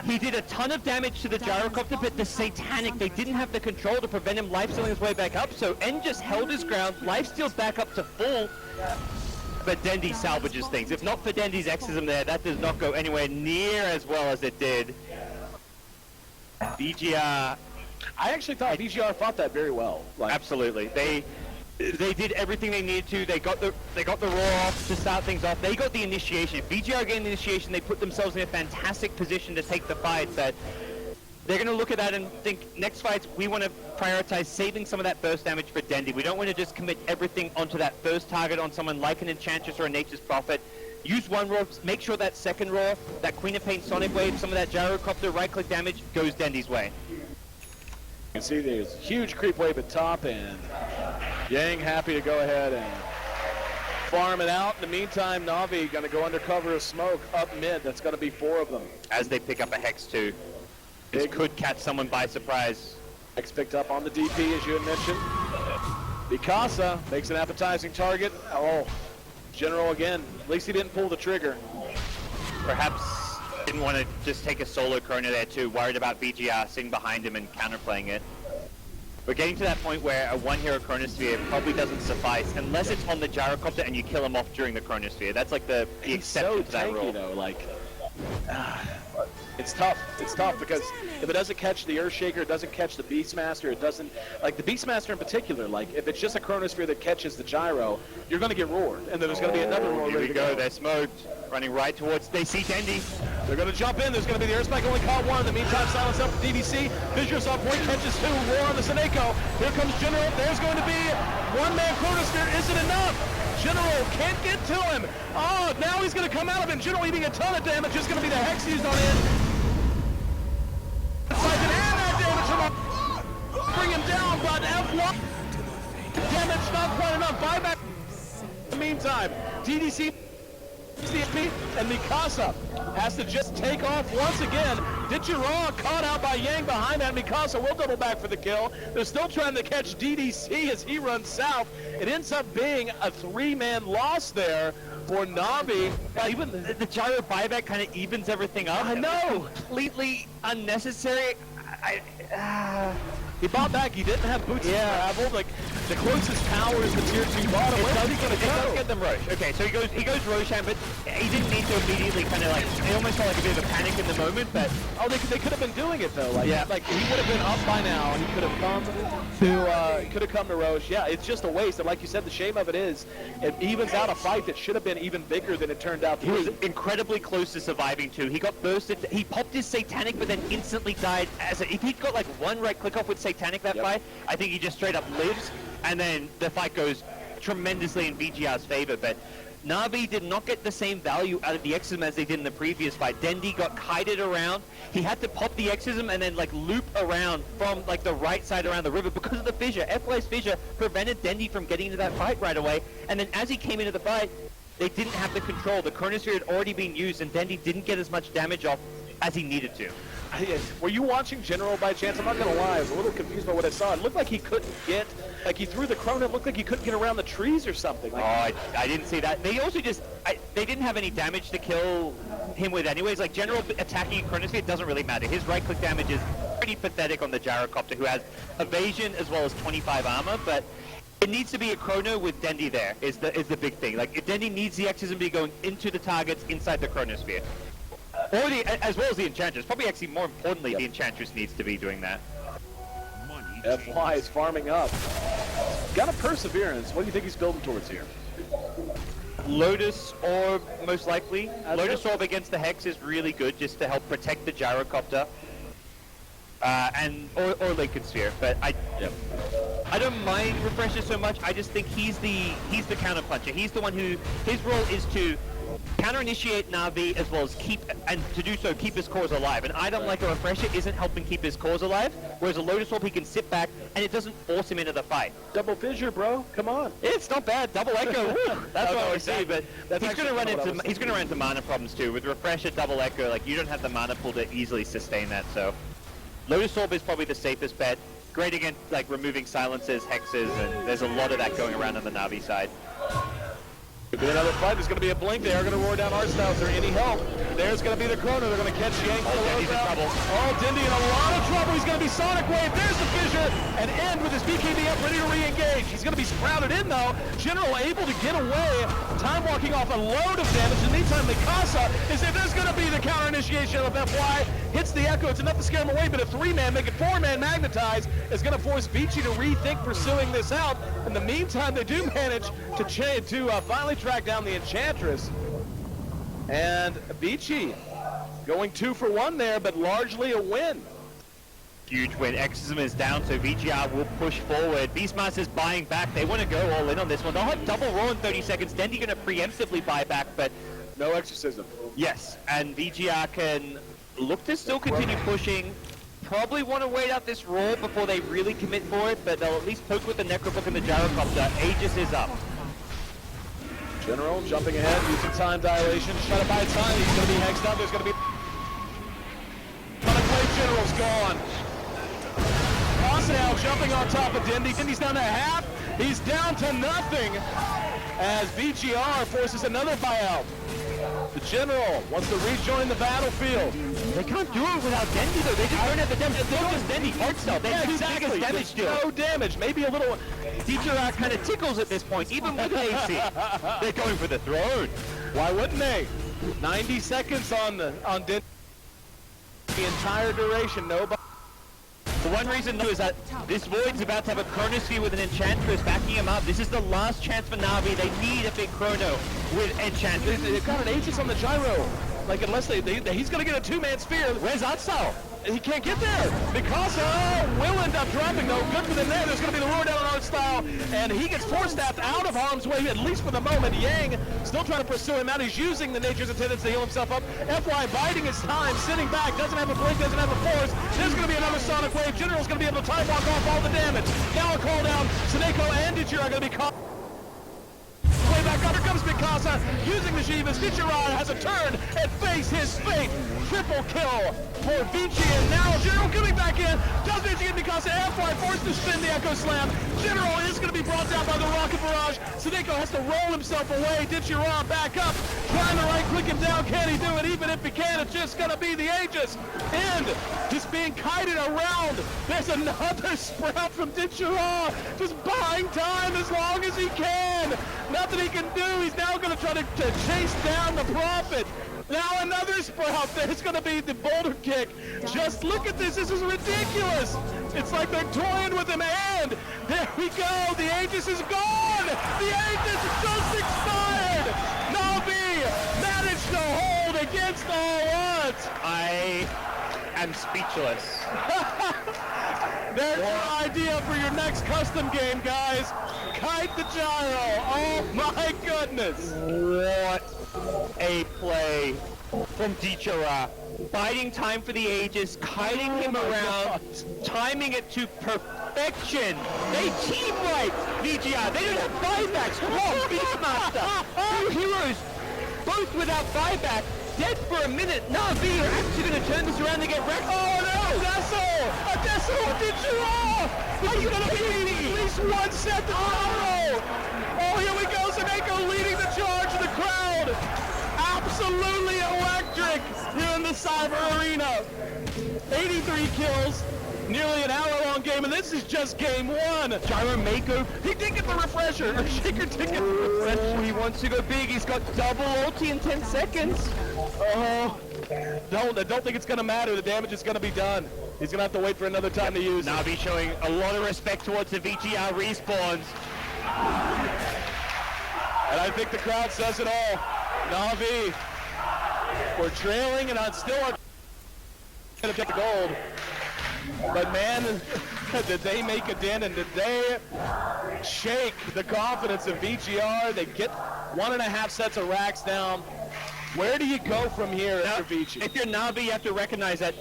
He did a ton of damage to the gyrocopter, but the Satanic, they didn't have the control to prevent him lifestealing his way back up, so N just held his ground, lifesteals back up to full, but Dendy salvages things. If not for Dendy's exorcism there, that does not go anywhere near as well as it did. VGR... I actually thought VGR fought that very well. Like, absolutely. They did everything they needed to. They got the roar off to start things off. They got the initiation. If VGR gained the initiation, they put themselves in a fantastic position to take the fight. But they're going to look at that and think, next fights, we want to prioritize saving some of that burst damage for Dendy. We don't want to just commit everything onto that first target on someone like an Enchantress or a Nature's Prophet. Use one roar, make sure that second roar, that Queen of Pain Sonic Wave, some of that gyrocopter right-click damage goes Dendy's way. You can see there's a huge creep wave at top, and Yang happy to go ahead and farm it out. In the meantime, NaVi going to go under cover of smoke up mid. That's going to be 4 of them. As they pick up a Hex too. This could catch someone by surprise. Hex picked up on the DP, as you had mentioned. Mikasa makes an appetizing target. Oh, General again. At least he didn't pull the trigger. Perhaps didn't want to just take a solo Chrono there too, worried about VGR sitting behind him and counterplaying it. We're getting to that point where a one-hero Chronosphere probably doesn't suffice unless it's on the gyrocopter and you kill him off during the Chronosphere. That's like the exception to that rule. Though, like, it's tough. It's tough because if it doesn't catch the Earthshaker, it doesn't catch the Beastmaster, it doesn't, like the Beastmaster in particular, like if it's just a Chronosphere that catches the gyro, you're going to get roared, and then there's going to be another roar. Here we go, they're smoked, running right towards, they see Dendy. They're going to jump in, there's going to be the Earthspike, only caught 1, in the meantime silence up the DVC, Fissures on point, catches 2, roar on the Seneko, here comes General, there's going to be one-man Chronosphere, is it enough? General can't get to him. Oh, now he's going to come out of it. General eating a ton of damage. Just going to be the Hex used on in. Bring him down, but F1 damage not quite enough. Buyback. In the meantime, DDC, CSP, and Mikasa has to just take off once again. Ditchiraw caught out by Yang behind that. Mikasa will double back for the kill. They're still trying to catch DDC as he runs south. It ends up being a 3-man loss there for NaVi. Even the gyro buyback kind of evens everything up. I know. Completely unnecessary. He bought back. He didn't have boots to travel. Like the closest tower is the tier 2 bottom. Where's he gonna go? Let's get them Roche. Okay, so he goes Roshan, but he didn't need to immediately kind of like. It almost felt like a bit of a panic in the moment. But they could have been doing it though. Like like he would have been up by now. He could have come to Roche. Yeah, it's just a waste. And like you said, the shame of it is it evens out a fight that should have been even bigger than it turned out to be. He was incredibly close to surviving too. He got bursted. He popped his Satanic, but then instantly died. If he'd got like one right click off with Satanic that fight, I think he just straight up lives, and then the fight goes tremendously in VGR's favor. But NaVi did not get the same value out of the Exorcism as they did in the previous fight. Dendy got kited around. He had to pop the Exorcism and then like loop around from like the right side around the river because of the fissure. FY's fissure prevented Dendy from getting into that fight right away. And then as he came into the fight, they didn't have the control. The Chronosphere had already been used, and Dendy didn't get as much damage off as he needed to. Were you watching General by chance? I'm not going to lie, I was a little confused by what I saw. It looked like he couldn't get Like he threw the Chrono, it looked like he couldn't get around the trees or something. Like, I didn't see that. They also just, they didn't have any damage to kill him with anyways. Like general attacking Chronosphere doesn't really matter. His right-click damage is pretty pathetic on the Gyrocopter, who has evasion as well as 25 armor, but it needs to be a Chrono with Dendi there is the big thing. Like if Dendi needs the X's and be going into the targets inside the Chronosphere. Or as well as the Enchantress. Probably actually more importantly, the Enchantress needs to be doing that. FY is farming up. Got a Perseverance. What do you think he's building towards here? Lotus Orb, most likely. Lotus it. Orb against the Hex is really good just to help protect the Gyrocopter. Or Lincoln Sphere, but I don't mind Refresher so much. I just think he's the counter puncher. He's the one who his role is to counter-initiate NaVi as well as keep his cores alive. An item like a Refresher isn't helping keep his cores alive, whereas a Lotus Orb he can sit back and it doesn't force him into the fight. Double Fissure, bro. Come on. It's not bad. Double Echo. Woo. That's what I would say. But That's he's going to actually run into mana problems too. With Refresher, Double Echo, like you don't have the mana pool to easily sustain that. So Lotus Orb is probably the safest bet. Great against like removing silences, hexes, and there's a lot of that going around on the NaVi side. Could be another fight. There's going to be a blink. They are going to roar down Arsenal. Is there any help? There's going to be the Chrono. They're going to catch Yang. Dendi's in trouble. Oh, Dendi in a lot of trouble. He's going to be Sonic Wave. There's the Fissure. And End with his BKB up, ready to re-engage. He's going to be sprouted in, though. General able to get away. Time walking off a load of damage. In the meantime, Mikasa is if there's going to be the counter-initiation of FY. Hits the Echo. It's enough to scare him away, but a 3-man, make it 4-man Magnetize is going to force VG to rethink pursuing this out. In the meantime, they do manage to finally track down the Enchantress. And Vici going 2 for 1 there, but largely a win. Huge win. Exorcism is down, so VGR will push forward. Beastmaster's buying back. They want to go all in on this one. They'll have double roll in 30 seconds. Dendi going to preemptively buy back, but no Exorcism. Yes, and VGR can look to still continue pushing. Probably want to wait out this roll before they really commit for it, but they'll at least poke with the Necrobook and the Gyrocopter. Aegis is up. General jumping ahead, using time dilation, trying to buy time. He's going to be hexed up. There's going to be General's gone. Now jumping on top of Dendi. Dendi's down to half. He's down to nothing as VGR forces another buyout. The General wants to rejoin the battlefield. They can't do it without Dendi though. They just don't have the damage. They don't just Dendi hard stuff. They have exactly. Damage deal. No damage. Maybe a little. Teacher kind of tickles at this point, even with an AC. They're going for the throne. Why wouldn't they? 90 seconds on Dendi. The entire duration. Nobody. The one reason though is that this Void's about to have a Chronosphere with an Enchantress backing him up. This is the last chance for NaVi. They need a big Chrono with Enchantress. They've got an Aegis on the gyro. Like unless he's gonna get a 2-man sphere. Where's Atsal? He can't get there because will end up dropping though. Good for them there. There's going to be the roar down on Art Style, and he gets force staffed out of harm's way at least for the moment. Yang still trying to pursue him out. He's using the Nature's Attendants to heal himself up. FY biding his time, sitting back, doesn't have a blink, doesn't have a force. There's going to be another Sonic Wave. General's going to be able to time walk off all the damage. Now a call down. Sineko and Dichira are going to be caught. Way back up, here comes Mikasa, using the Shivas. Dichira has a turn and face his fate. Triple kill for Vici, and now General coming back in. Does Vici get Mikasa? FY forced to spin the Echo Slam. General is going to be brought down by the Rocket Barrage. Sineko has to roll himself away. Dichira back up, trying to right-click him down. Can he do it? Even if he can, it's just going to be the Aegis. And just being kited around. There's another sprout from Dichira, just buying time as long as he can. Nothing he can do. He's now going to try to chase down the Prophet. Now another sprout. There's going to be the boulder kick. Just look at this. This is ridiculous. It's like they're toying with him. And there we go. The Aegis is gone. The Aegis just expired. NaVi managed to hold against all odds. I am speechless. There's your idea for your next custom game, guys. Kite the gyro. Oh my goodness. What a play from Dichira. Biding time for the Aegis, kiting him around, timing it to perfection. They team right, VGR. They don't have buybacks. Come on, Beastmaster. Two heroes, both without buyback. dead for a minute. NaVi are actually going to turn this around and get wrecked. Oh no! Adesso did you off! This is gonna be at least one set tomorrow! Oh, here we go, Seneko leading the charge of the crowd! Absolutely electric here in the Cyber Arena. 83 kills, nearly an hour-long game, and this is just game one. Gyro Mako, He did get the refresher, or Shaker did get the refresher. he wants to go big. He's got double ulti in 10 seconds. Oh, I don't think it's gonna matter. The damage is gonna be done. He's gonna have to wait for another time to use it. NaVi showing a lot of respect towards the VGR respawns. And I think the crowd says it all. NaVi, we're trailing and still gonna take the gold. But man, did they make a dent and did they shake the confidence of VGR? They get 1.5 sets of racks down. Where do you go from here after VG? If you're NaVi, you have to recognize that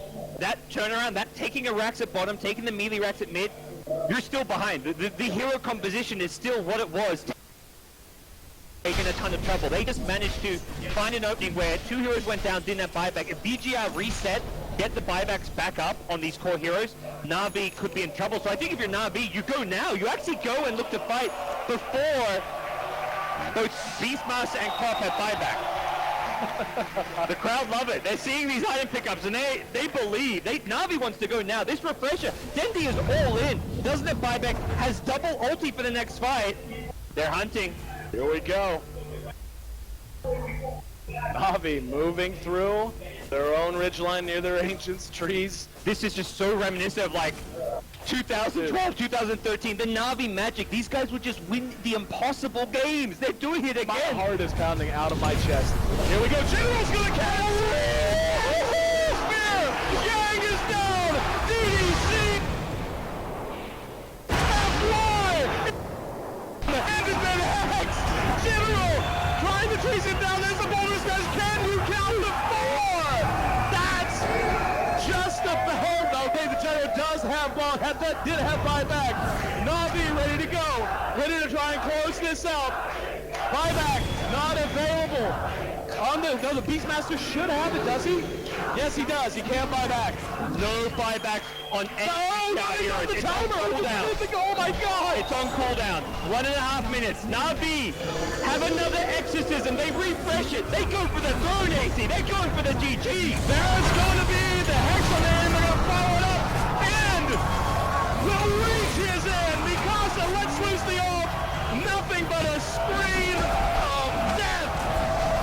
turnaround, that taking a racks at bottom, taking the melee racks at mid, you're still behind. The hero composition is still what it was. Taking a ton of trouble. They just managed to find an opening where 2 heroes went down, didn't have buyback. If VGR reset, get the buybacks back up on these core heroes, NaVi could be in trouble. So I think if you're NaVi, you go now. You actually go and look to fight before both Beastmaster and Crop have buyback. The crowd love it. They're seeing these item pickups and they believe. NaVi wants to go now. This refresher, Dendi is all in. Doesn't have buyback, has double ulti for the next fight. They're hunting. Here we go. NaVi moving through their own ridgeline near their ancients' trees. This is just so reminiscent of like 2012, 2013, the NaVi magic. These guys would just win the impossible games. They're doing it again. My heart is pounding out of my chest. Here we go. General's gonna catch. Spear! Yang is down. DDC. F1. And it's been hexed. General trying to chase him down. There's the bonus guys. Can you count the 4? That's just a behold. Okay, the General does have ball. Did have buyback. NaVi ready to go. Ready to try and close this out. Buyback not available. No, the Beastmaster should have it, does he? Yes, he does. He can't buy back. No buyback on any hero. The It's on timer. cooldown. Oh my God! It's on cooldown. 1.5 minutes. NaVi have another exorcism. They refresh it. They go for the throne AC. They're going for the GG. There's going to be the Hex on there, and they're going to follow it up. And the reach is in. Mikasa lets loose the ult. Nothing but a scream of death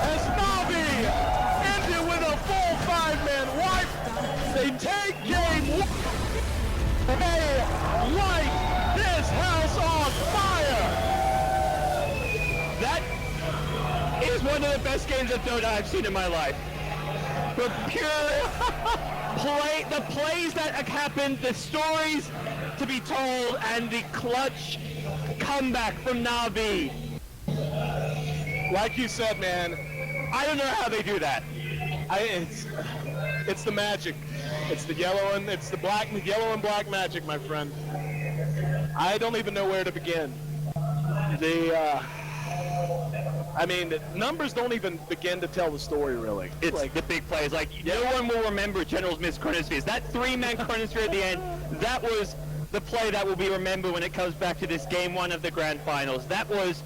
as NaVi ended with a full 5-man wipe. They take game 1. They light this house on fire. That is one of the best games of Dota I've seen in my life. The pure the plays that have happened, the stories to be told, and the clutch comeback from NaVi. Like you said, man, I don't know how they do that. it's the magic. It's the yellow and yellow and black magic, my friend. I don't even know where to begin. Numbers don't even begin to tell the story, really. It's like the big plays. Like, no one will remember General's missed chronospheres. That 3-man chronosphere at the end, that was the play that will be remembered when it comes back to this game 1 of the grand finals. That was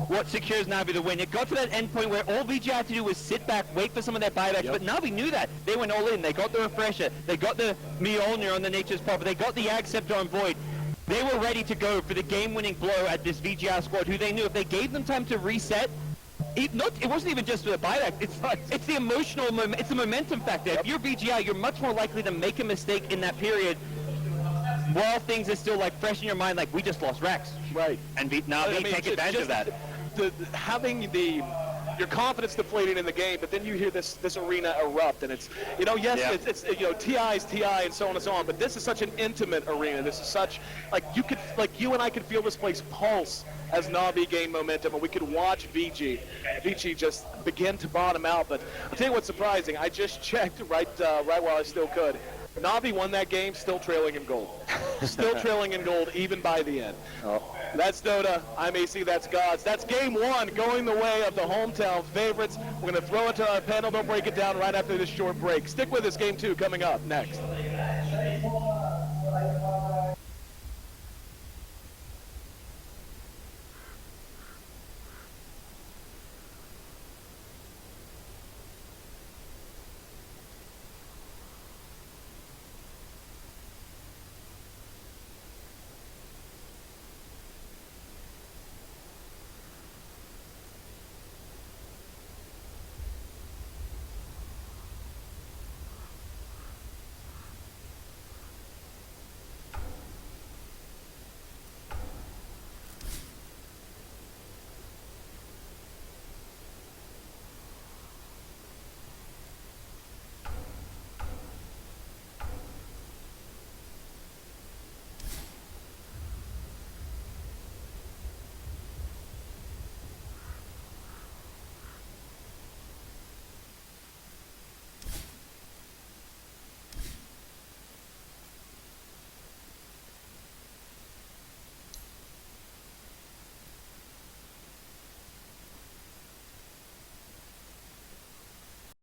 what secures NaVi the win. It got to that end point where all VG had to do was sit back, wait for some of their buybacks, but NaVi knew that. They went all in. They got the refresher. They got the Mjolnir on the Nature's Prophet. They got the Ag Scepter on Void. They were ready to go for the game-winning blow at this VGR squad, who they knew if they gave them time to reset, it wasn't even just for the buyback. It's the emotional, it's the momentum factor. If you're VGR, you're much more likely to make a mistake in that period while things are still like fresh in your mind, like we just lost Rex. Right. And NaVi take advantage of that. Having your confidence deflated in the game, but then you hear this arena erupt, and it's it's TI is TI and so on and so on. But this is such an intimate arena. This is such you and I could feel this place pulse as NaVi gained momentum, and we could watch VG just begin to bottom out. But I'll tell you what's surprising. I just checked right while I still could. NaVi won that game still trailing in gold. Still trailing in gold even by the end. That's Dota. I'm AC. That's Gods. That's game one going the way of the hometown favorites. We're going to throw it to our panel. They'll break it down right after this short break. Stick with us. Game two coming up next.